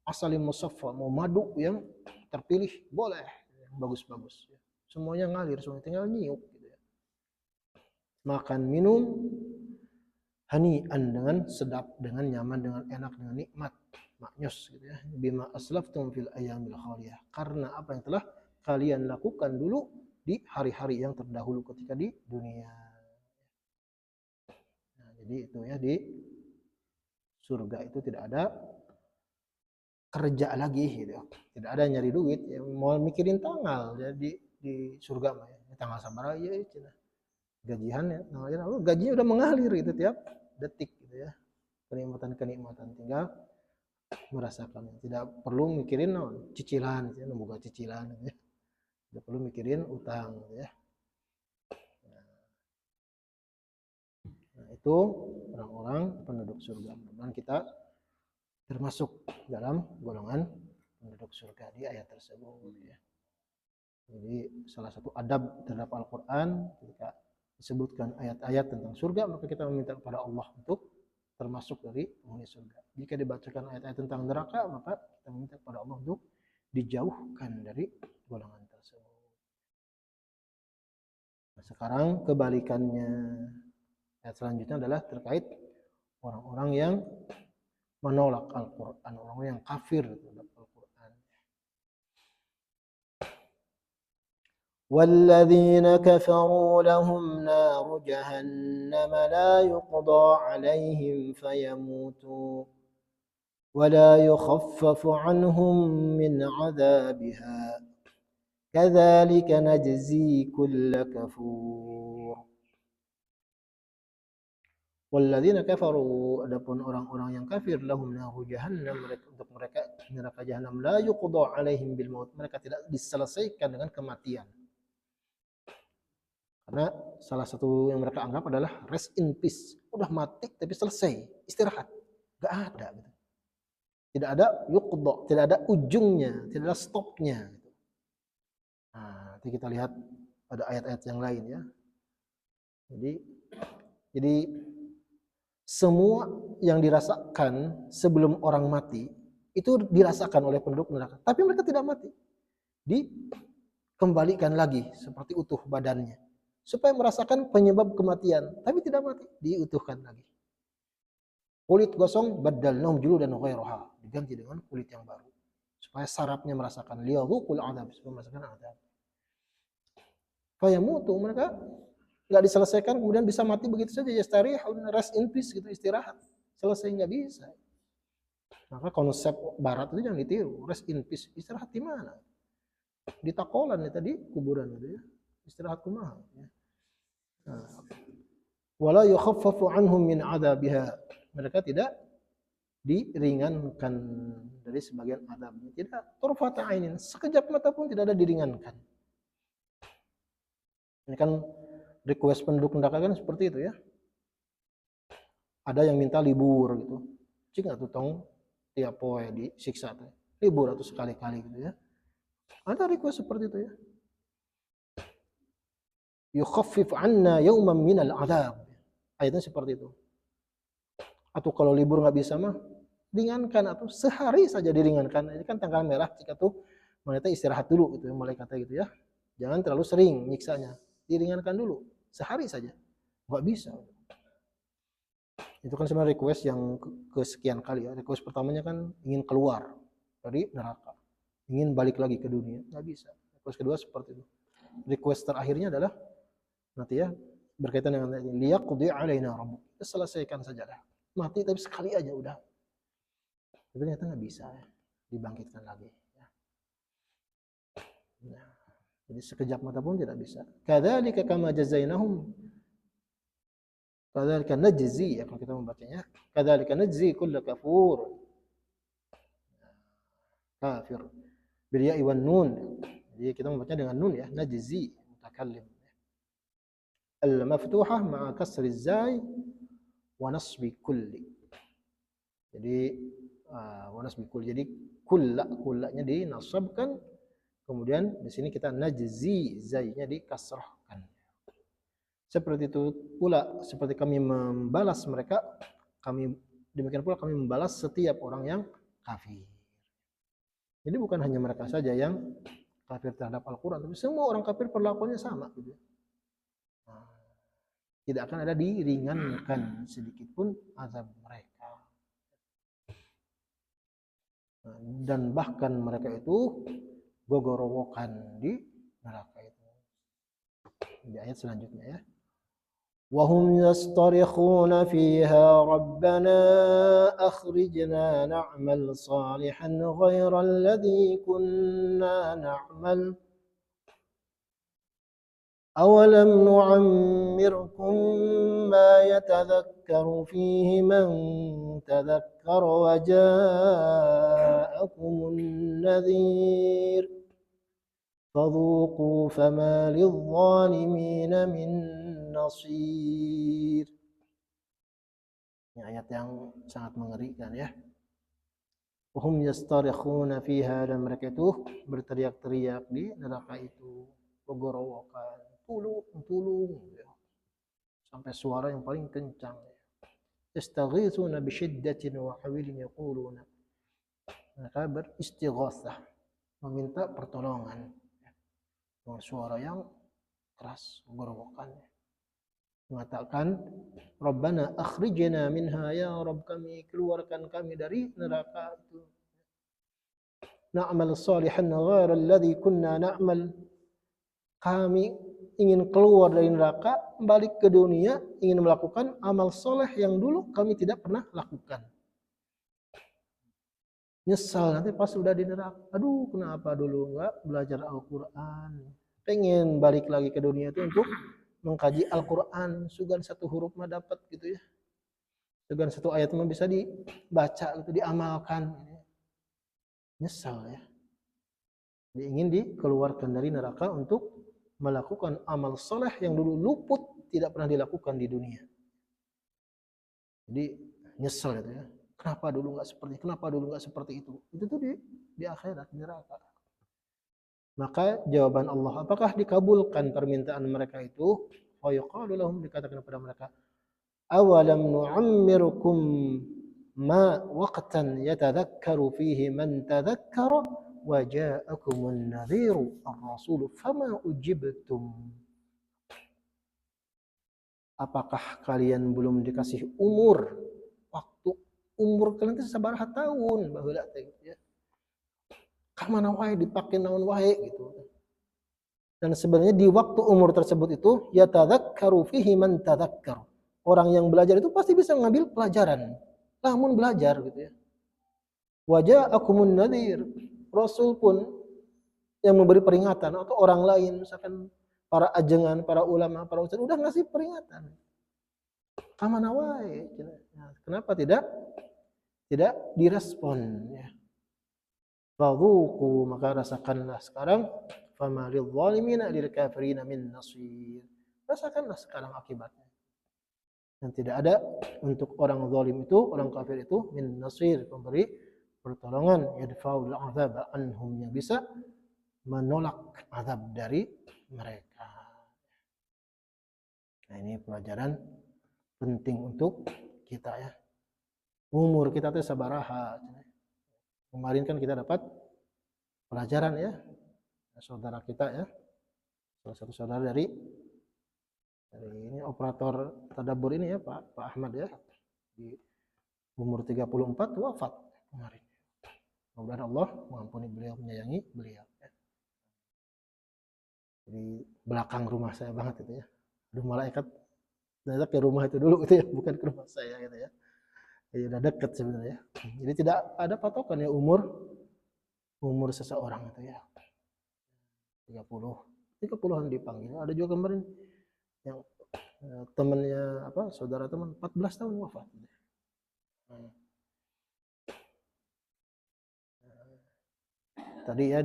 asalim musaffa, mau madu yang terpilih boleh, yang bagus-bagus. Semuanya ngalir, semuanya tinggal nyiuk. Gitu ya. Makan minum hani'an dengan sedap, dengan nyaman, dengan enak, dengan nikmat, maknyus gitu ya. Bima aslaftum fil ayyamil khaliyah. Karena apa yang telah kalian lakukan dulu di hari-hari yang terdahulu ketika di dunia. Nah, jadi itu ya di surga itu tidak ada kerja lagi gitu. Tidak ada nyari duit, ya, mau mikirin tanggal ya di surga mah ya. Tanggal sabaraha ya cenah. Gajian ya, tanggalnya gajinya udah mengalir gitu tiap detik gitu ya. Kenikmatan-kenikmatan tinggal merasakan. Tidak perlu mikirin cicilan gitu ya, membuka cicilan gitu ya. Tidak perlu mikirin utang gitu ya. Nah, itu orang-orang penduduk surga. Dan kita termasuk dalam golongan penduduk surga di ayat tersebut ya. Jadi salah satu adab terhadap Al-Quran ketika disebutkan ayat-ayat tentang surga, maka kita meminta kepada Allah untuk termasuk dari penghuni surga. Jika dibacakan ayat-ayat tentang neraka, maka kita meminta kepada Allah untuk dijauhkan dari golongan tersebut. Sekarang kebalikannya. Ayat selanjutnya adalah terkait orang-orang yang menolak Al-Quran, orang yang kafir terhadap Al-Quran. وَالَّذِينَ كَفَرُوا لَهُمْ نَارُ جَهَنَّمَ لَا يُقْضَى عَلَيْهِمْ فَيَمُوتُوا وَلَا يُخَفَّفُ عَنْهُمْ مِنْ عَذَابِهَا كَذَلِكَ نَجْزِي كُلَّ كَفُورٍ. Walladzina kafaru, adapun orang-orang yang kafir, lahum naru jahannam, untuk mereka neraka jahanam, la yuqda alaihim bil maut, mereka tidak diselesaikan dengan kematian. Karena salah satu yang mereka anggap adalah rest in peace, udah mati tapi selesai, istirahat. Enggak ada gitu. Tidak ada yuqda, tidak ada ujungnya, tidak ada stopnya gitu. Nah, nanti kita lihat pada ayat-ayat yang lain ya. Jadi semua yang dirasakan sebelum orang mati itu dirasakan oleh penduduk neraka, tapi mereka tidak mati. Dikembalikan lagi seperti utuh badannya supaya merasakan penyebab kematian, tapi tidak mati, diutuhkan lagi. Kulit gosong badalnahum juludan ghairaha, diganti dengan kulit yang baru supaya sarafnya merasakan liyadhuqul adzab, supaya merasakan adzab. Fayamutu, mereka nggak diselesaikan kemudian bisa mati begitu saja, yastarihun, rest in peace gitu, istirahat, selesai, nggak bisa. Maka konsep barat itu jangan ditiru, rest in peace, istirahat di mana? Di takolan ya tadi, kuburan gitu ya, istirahat kumaha ya. Wala yukhaffafu anhum min adzabiha, mereka tidak diringankan dari sebagian adabnya, tidak turfata ainin, sekejap mata pun tidak ada diringankan. Ini kan request penduduk neraka kan seperti itu ya. Ada yang minta libur gitu. Cik atuh tong tiap poe disiksa teh. Libur atau sekali-kali gitu ya. Ada request seperti itu ya. Yukhaffif 'anna yawman minal 'adzab. Ayatnya seperti itu. Atau kalau libur nggak bisa mah ringankan, atau sehari saja diringankan. Ini kan tanggal merah, jika tuh mereka istirahat dulu gitu ya, malaikatnya gitu ya. Jangan terlalu sering nyiksanya. Diringankan dulu. Sehari saja, nggak bisa. Itu kan sebenarnya request yang kesekian kali ya. Request pertamanya kan ingin keluar dari neraka, ingin balik lagi ke dunia, nggak bisa. Request kedua seperti itu. Request terakhirnya adalah nanti ya, berkaitan dengan liyaqdi alaina rabbuk, selesaikan sajalah, mati tapi sekali aja udah. Tapi ternyata nggak bisa ya, dibangkitkan lagi ya. Nah, jadi sekejap mata pun tidak bisa. Kadzalika kama jazainahum, kadzalika najzi, ya kalau kita membacanya, kadzalika najzi kull kafur, kafir bil ya'i wan nun. Jadi kita membacanya dengan nun ya, najzi mutakallim. Al maftuhah ma'a kasri zai wa nasbi kulli. Jadi wa nasbi kulli. Jadi kullanya dinasabkan. Kemudian di sini kita najzi, zainya dikasrahkan. Seperti itu pula, seperti kami membalas mereka, demikian pula kami membalas setiap orang yang kafir. Jadi bukan hanya mereka saja yang kafir terhadap Al-Quran, tapi semua orang kafir perlakuannya sama gitu. Tidak akan ada diringankan sedikit pun azab mereka. Dan bahkan mereka itu gogorowokan di neraka itu. Di ayat selanjutnya ya. Wahum yastarikhuna fiha rabbana akhrijna na'mal salihan ghayra alladhi kunna na'mal awalam nu'ammirkum ma yatadhakkaru fihi man tadhakkara wa ja'akumun nadhir fadhuqu fama lidh-dhalimin min nasir. Ini ayat yang sangat mengerikan ya. Wahum yastarikhuna fiha, dan mereka itu berteriak-teriak di neraka itu, gogorowokan, tulung ya. Sampai suara yang paling kencang ya. Yastaghithuna bisyiddatin wa hawilin yaquluna, mereka beristighatsah, meminta pertolongan dengan suara yang keras gorowokan, mengatakan Rabbana akhrijna minha, ya Rabb kami, keluarkan kami dari neraka itu. Na'mal salihan ghairal ladzi kunna na'mal, kami ingin keluar dari neraka, balik ke dunia, ingin melakukan amal soleh yang dulu kami tidak pernah lakukan. Nyesal nanti pas sudah di neraka, aduh kenapa dulu enggak belajar Al-Quran. Pengen balik lagi ke dunia itu untuk mengkaji Al-Quran, sugan satu huruf mah dapat gitu ya. Sugan satu ayat mah bisa dibaca gitu, diamalkan. Nyesal ya. Dia ingin dikeluarkan dari neraka untuk melakukan amal soleh yang dulu luput, tidak pernah dilakukan di dunia. Jadi nyesal gitu ya. Kenapa dulu nggak seperti itu? Itu tuh di akhirat, di neraka. Maka jawaban Allah, apakah dikabulkan permintaan mereka itu? Wa yuqalu lahum, dikatakan kepada mereka, awalam nu'ammirukum ma waqtan yatadhakkaru fihi man tadhakkara wa ja'akumun nadhiru ar-rasulu fama ujibtum. Apakah kalian belum dikasih waktu umur kalian itu sabaraha tahun baheula teh ya. Kamana wae dipake naon wae gitu. Dan sebenarnya di waktu umur tersebut itu yatadzakkaru fihi man tadzakkar. Orang yang belajar itu pasti bisa mengambil pelajaran. Lamun belajar gitu ya. Waja'akumun nadhir. Rasul pun yang memberi peringatan atau orang lain misalkan para ajengan, para ulama, para ustaz udah ngasih peringatan. Kamana wae. Kenapa tidak direspon ya. Fadhuqu, maka rasakanlah sekarang, fama lidh-dhalimina lil kafirina min nasir. Rasakanlah sekarang akibatnya. Dan tidak ada untuk orang zalim itu, orang kafir itu, min nasir, pemberi pertolongan, yadfa'ul 'adzaba anhum, yang bisa menolak azab dari mereka. Nah, ini pelajaran penting untuk kita ya. Umur kita tuh sabaraha. Kemarin kan kita dapat pelajaran ya, saudara kita ya, salah satu saudara dari ini operator tadabbur ini ya, Pak Ahmad ya, di umur 34 wafat kemarin. Mudah-mudahan Allah mengampuni beliau, menyayangi beliau ya. Di belakang rumah saya banget itu ya. Aduh, malaikat ternyata ke rumah itu dulu gitu ya, bukan ke rumah saya gitu ya. Jadi udah dekat sebenarnya. Jadi tidak ada patokan ya umur seseorang itu ya. 30-an dipanggil. Ada juga kemarin yang temannya saudara teman 14 tahun wafat. Tadi ya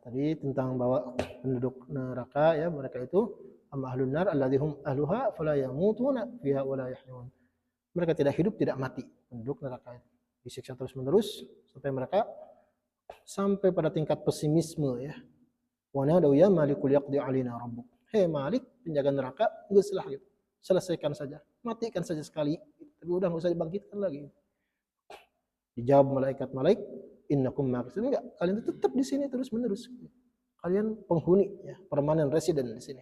tadi tentang bahwa penduduk neraka ya, mereka itu ahlun nar alladzihum ahluha fala yamutuna fiha wala yahyun. Mereka tidak hidup, tidak mati, penduduk neraka itu. Disiksa terus-menerus sampai pada tingkat pesimisme ya. Wa nadaw ya malikul yaqdi alaina rabbuk. Hei Malik, penjaga neraka, geus lah gitu. Selesaikan saja, matikan saja sekali. Tapi udah enggak usah dibangkitkan lagi. Dijawab malaikat, innakum makisun, enggak, kalian tetap di sini terus-menerus. Kalian penghuni ya, permanent resident di sini.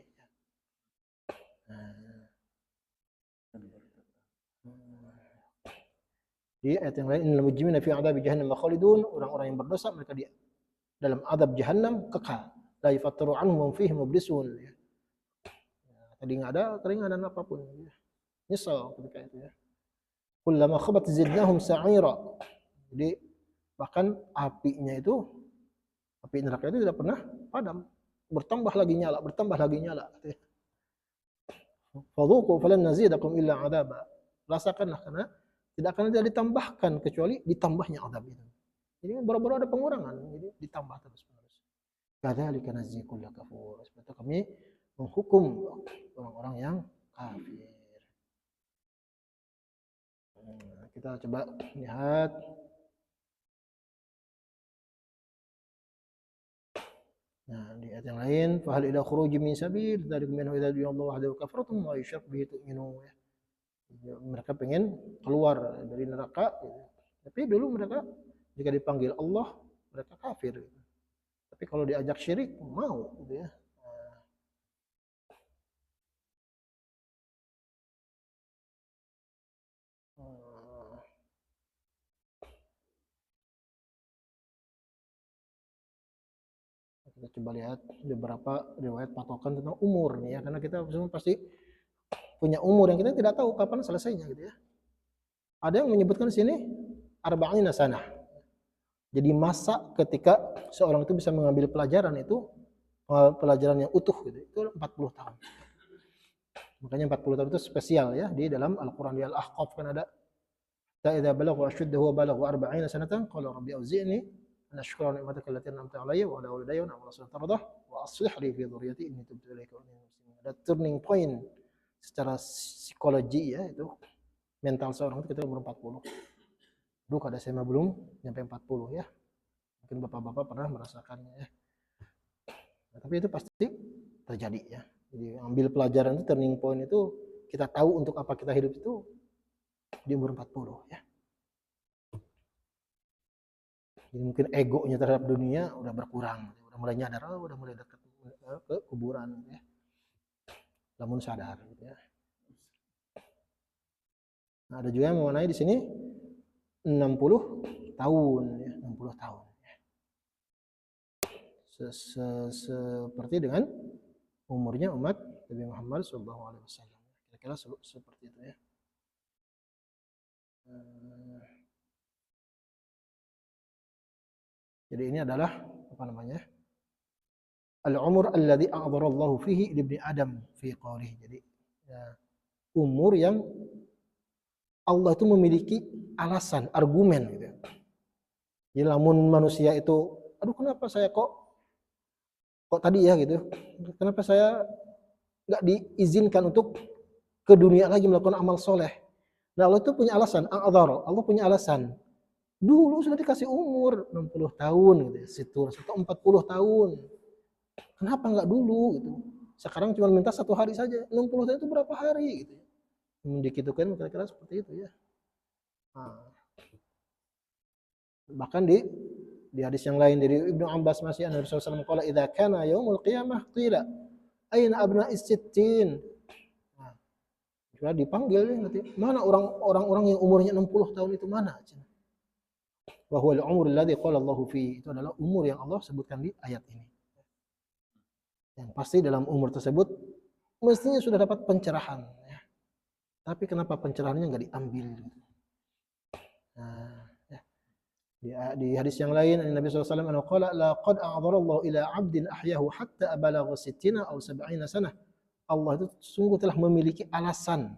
Di ayat yang lain, innal mujrimina fi 'adzabi jahannam khalidun, orang-orang yang berdosa mereka di dalam azab jahannam kekal. La yafattaru anhum fihi mublisun. Ya. Tadi enggak ada keringanan apapun. Ya. Nyesal ketika itu ya. Kullama khabat zidnahum sa'ira. Jadi bahkan api neraka itu tidak pernah padam. Bertambah lagi nyala. Fadhuqu falan nazidakum illa 'adzaba. Rasakanlah, karena tidak akan ditambahkan kecuali ditambahnya azab itu. Jadi baru-baru ada pengurangan, jadi ditambah terus-menerus. Kadzalika najzi kull kafur. Seperti itu kami menghukum orang-orang yang kafir. Kita coba lihat di ayat yang lain, fahal ila khuruji min sabil dzalikum minhu idza Allah wahdahu kafartum wa yusyrak bihi tu'minu. Mereka pengen keluar dari neraka, tapi dulu mereka jika dipanggil Allah mereka kafir. Tapi kalau diajak syirik mau gitu ya. Kita coba lihat beberapa riwayat patokan tentang umur nih ya, karena kita semua pasti punya umur yang kita tidak tahu kapan selesainya gitu ya. Ada yang menyebutkan di sini arba'ina sanah. Jadi masa ketika seorang itu bisa mengambil pelajaran itu pelajaran yang utuh gitu, itu 40 tahun. Makanya 40 tahun itu spesial ya, di dalam Al-Qur'an di Al-Ahqaf kan ada idza balagha ashuddahu wa balagha arba'ina sanatan qala rabbi auzi'ni an ashkura ni'mataka allati an'amta 'alayya wa 'ala walidayya wa a'mala salihan tardah wa aslih li fi dhurriyyati inni tubtu ilaika wa inni muslimun. Ada turning point secara psikologi ya, itu mental seorang itu ketika umur 40. Dulu kada saya belum sampai 40 ya. Mungkin bapak-bapak pernah merasakannya ya. Nah, tapi itu pasti terjadi ya. Jadi ambil pelajaran itu, turning point itu kita tahu untuk apa kita hidup itu di umur 40 ya. Jadi mungkin egonya terhadap dunia udah berkurang, udah mulai nyadar, udah mulai dekat ke kuburan ya. Namun sadar gitu ya. Nah, ada juga yang mengenai di sini 60 tahun ya, 60 tahun. Seperti dengan umurnya umat Nabi Muhammad SAW. Kira-kira seperti itu ya. Jadi ini adalah apa namanya? Al-umur alladzi a'dhara Allah fihi ibni Adam fi qawlihi. Jadi ya, umur yang Allah itu memiliki alasan, argumen gitu. Jadi lamun manusia itu, aduh kenapa saya kok tadi ya gitu. Kenapa saya nggak diizinkan untuk ke dunia lagi melakukan amal soleh. Nah Allah itu punya alasan, Allah punya alasan. Dulu sudah dikasih umur 60 tahun gitu ya, atau 40 tahun. Kenapa nggak dulu gitu? Sekarang cuma minta 1 hari saja. 60 tahun itu berapa hari gitu. Dikitukan kira-kira seperti itu ya. Nah, bahkan di hadis yang lain dari Ibnu Abbas masih Nabi sallallahu alaihi wasallam qala idza kana yaumul qiyamah qila aina abna'is sittin. Nah, sudah dipanggil nanti, mana orang-orang yang umurnya 60 tahun itu mana? Wa huwa al-umur alladzi qala Allahu fi. Itu adalah umur yang Allah sebutkan di ayat ini. Yang pasti dalam umur tersebut mestinya sudah dapat pencerahan ya. Tapi kenapa pencerahannya enggak diambil gitu. Nah, ya. Di hadis yang lain Nabi SAW qala laqad a'dhara Allah ila 'abdin ahyahu hatta balagha 60 aw 70 sanah. Allah itu sungguh telah memiliki alasan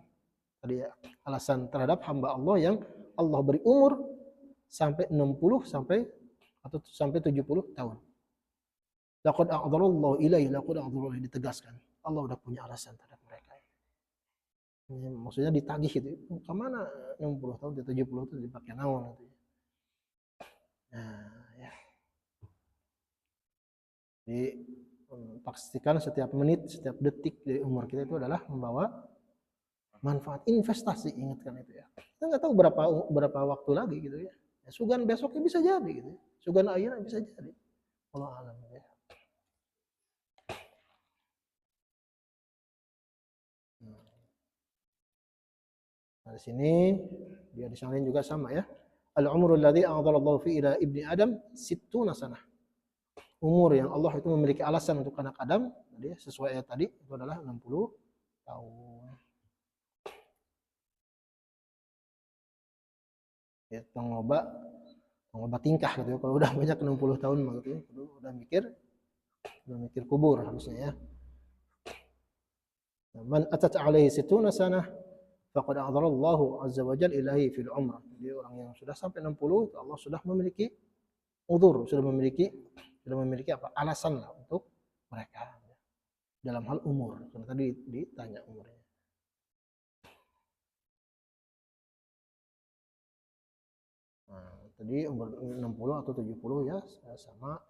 tadi ya, alasan terhadap hamba Allah yang Allah beri umur sampai 60 sampai 70 tahun. Laqad a'dhara Allah ilaihi, laqad a'dhara Allah, ditegaskan. Allah udah punya alasan terhadap mereka. Ini maksudnya ditagih itu. Kemana 60 tahun, 70 tahun dipakai naon gitu. Nah, ya. Jadi pastikan setiap menit, setiap detik dari umur kita itu adalah membawa manfaat, investasi, ingatkan itu ya. Kita nggak tahu berapa waktu lagi gitu ya. Sugan besoknya bisa jadi gitu. Sugan akhirnya bisa jadi. Allah alam ya. Nah, di sini di hadis yang lain juga sama ya. Al-umrul ladzi a'dhara Allah fi ila ibni Adam 60 sanah. Umur yang Allah itu memiliki alasan untuk anak Adam, jadi sesuai ayat tadi itu adalah 60 tahun. Ya, tongloba tingkah gitu ya. Kalau udah banyak 60 tahun gitu ya, udah mikir kubur harusnya ya. Man atat alaihi situna sanah faqad a'dhara Allah azza wa jalla ilahi fil umrah. Jadi orang yang sudah sampai 60 Allah sudah memiliki udzur, sudah memiliki apa? Alasan lah untuk mereka dalam hal umur. Karena tadi ditanya umurnya. Nah, tadi umur 60 atau 70 ya sama.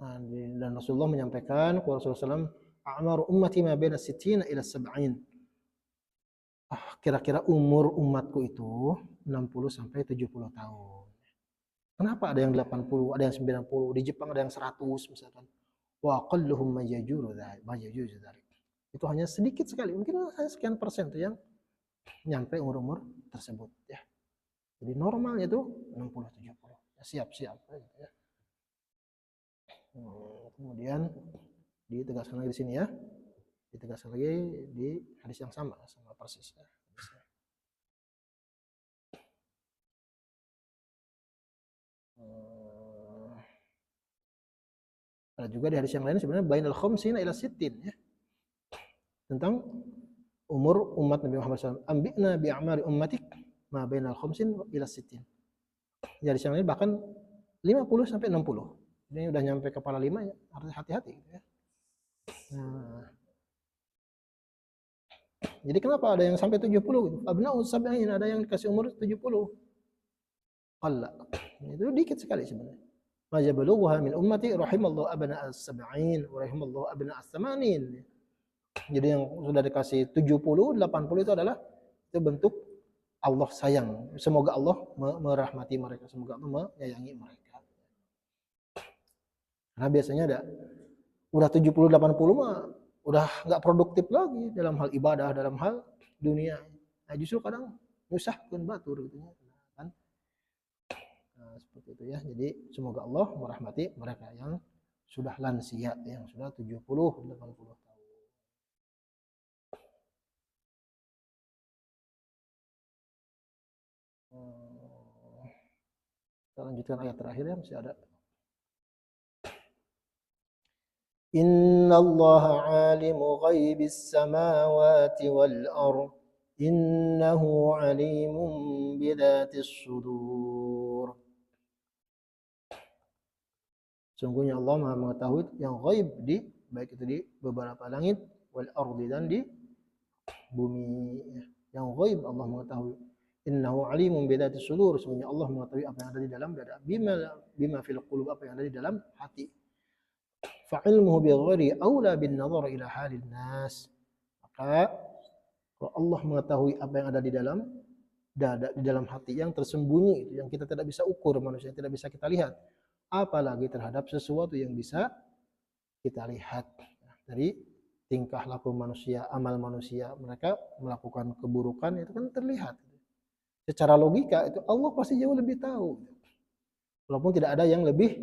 Nah, dan Rasulullah menyampaikan, Rasulullah SAW a'maru ummati ma baina sittina ila sab'in. Kira-kira umur umatku itu 60 sampai 70 tahun. Kenapa ada yang 80, ada yang 90, di Jepang ada yang 100 misalkan. Wa aqalluhum majajuzu dzalik. Itu hanya sedikit sekali, mungkin hanya sekian persen tuh yang nyampe umur-umur tersebut ya. Jadi normalnya itu 60 70. Ya, siap-siap gitu ya. Kemudian ditegaskan lagi di sini ya. Ditegaskan lagi di hadis yang sama persis ya. Ada juga di hadis yang lain sebenarnya bainal khamsina ila sittin ya. Tentang umur umat Nabi Muhammad SAW. Ambina bi a'mari ummatik ma bainal khamsin ila sittin. Di hadis yang lain bahkan 50 sampai 60. Ini udah nyampe kepala 5 ya, harus hati-hati gitu ya. Nah, jadi kenapa ada yang sampai 70? Abna'u sab'in, ada yang dikasih umur 70. Qalla. Itu dikit sekali sebenarnya. Ma jabalugha min ummati rahimallahu abna as-sab'in wa rahimallahu abna as-samanin. Jadi yang sudah dikasih 70, 80 itu adalah itu bentuk Allah sayang. Semoga Allah merahmati mereka, semoga Allah menyayangi mereka. Karena biasanya ada udah 70 80 mah udah nggak produktif lagi dalam hal ibadah, dalam hal dunia. Nah, justru kadang nyusahkeun batur gitu kan. Nah, seperti itu ya. Jadi semoga Allah merahmati mereka yang sudah lansia, yang sudah 70 80 tahun. Kita lanjutkan ayat terakhir ya, masih ada. Innallaha 'alimu ghaibis samawati wal ardh. Innahu 'alimun bidzatis sudur. Sungguhnya Allah Maha mengetahui yang ghaib di baik itu di beberapa langit wal ardi dan di bumi. Yang ghaib Allah mengetahui. Innahu 'alimun bidzatis sudur. Sungguhnya Allah mengetahui apa yang ada di dalam dada. Bima fil qulub, apa yang ada di dalam hati. Fa'ilmuhu bighairi aula bin nazar ila halin nas. Maka kalau Allah mengetahui apa yang ada di dalam dada, di dalam hati yang tersembunyi, yang kita tidak bisa ukur, manusia yang tidak bisa kita lihat, apalagi terhadap sesuatu yang bisa kita lihat. Dari tingkah laku manusia, amal manusia, mereka melakukan keburukan itu kan terlihat. Secara logika itu Allah pasti jauh lebih tahu. Walaupun tidak ada yang lebih,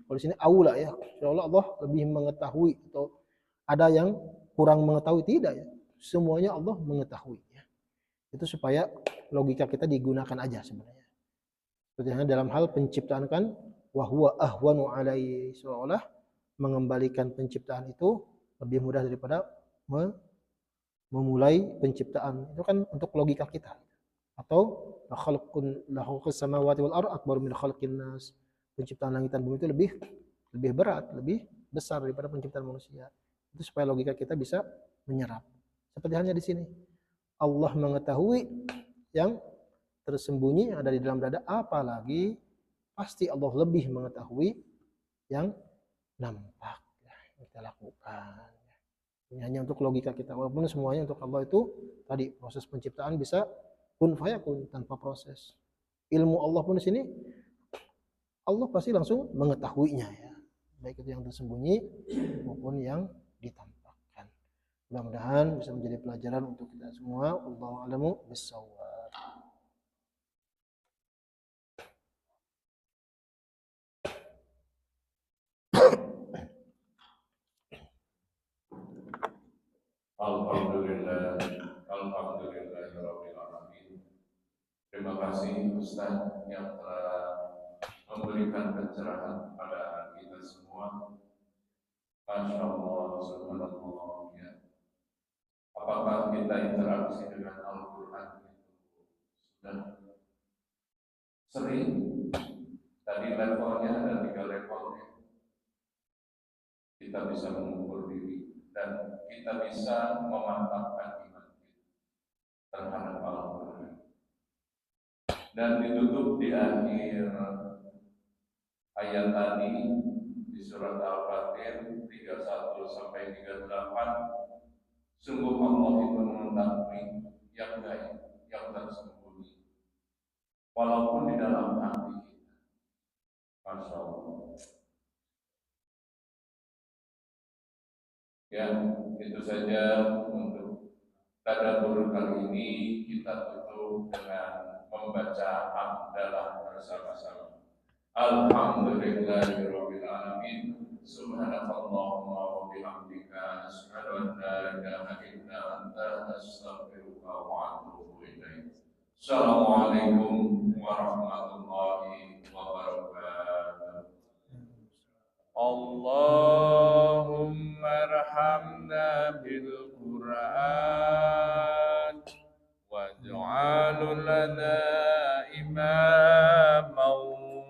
kalau di sini aula ya, seolah Allah lebih mengetahui atau ada yang kurang mengetahui, tidak ya. Semuanya Allah mengetahui ya. Itu supaya logika kita digunakan aja sebenarnya. Seperti dalam hal penciptaan kan wa huwa ahwanu alaihi, seolah mengembalikan penciptaan itu lebih mudah daripada memulai penciptaan. Itu kan untuk logika kita. Atau khalqus samawati wal ardh akbar min khalqin nas. Penciptaan langit dan bumi itu lebih berat, lebih besar daripada penciptaan manusia. Itu supaya logika kita bisa menyerap. Seperti halnya di sini. Allah mengetahui yang tersembunyi yang ada di dalam dada, apalagi pasti Allah lebih mengetahui yang nampak yang kita lakukan. Ini hanya untuk logika kita, walaupun semuanya untuk Allah itu tadi proses penciptaan bisa kun fayakun tanpa proses. Ilmu Allah pun di sini Allah pasti langsung mengetahuinya ya, baik itu yang tersembunyi maupun yang ditampakkan. Mudah-mudahan bisa menjadi pelajaran untuk kita semua. Wallahu a'lamu bissawab. Alhamdulillah, alhamdulillahirabbil alamin. Terima kasih Ustaz yang telah memberikan pencerahan kepada kita semua. Masya Allah, subhanallah ya. Apakah kita interaksi dengan Al-Quran itu sudah sering? Tadi levelnya ada 3 level ya. Kita bisa mengukur diri dan kita bisa memantapkan iman kita terhadap Al-Quran. Dan ditutup di akhir ayat tadi di surat Al-Fatir 31 sampai 38. Sungguh Allah itu mengetahui yang gaib, yang tersembunyi, walaupun di dalam hati kita. Masya Allah. Ya, itu saja untuk tadabbur kali ini. Kita tutup dengan membaca hamdalah bersama-sama. Alhamdulillahirabbil alamin. Subhanakallahumma wa bihamdika asyhadu an la ilaha illa anta astaghfiruka wa atubu ilaik. Assalamualaikum warahmatullahi wabarakatuh. Allahumma arhamna bil Qur'an waj'alhu lana imaman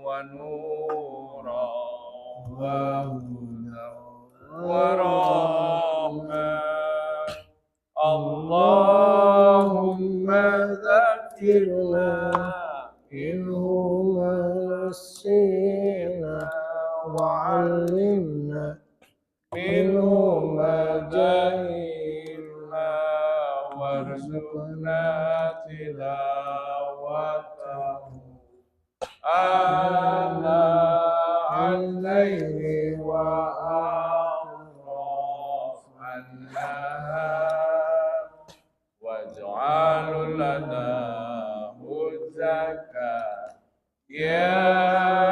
wa nuran wa hudan wa rahmah. Allahumma dzakkirna minhu ma nasina وعلمنا منه ما جهلنا وارزقنا تلاوته آناء الليل وأطراف النهار واجعل لنا الزكاة يا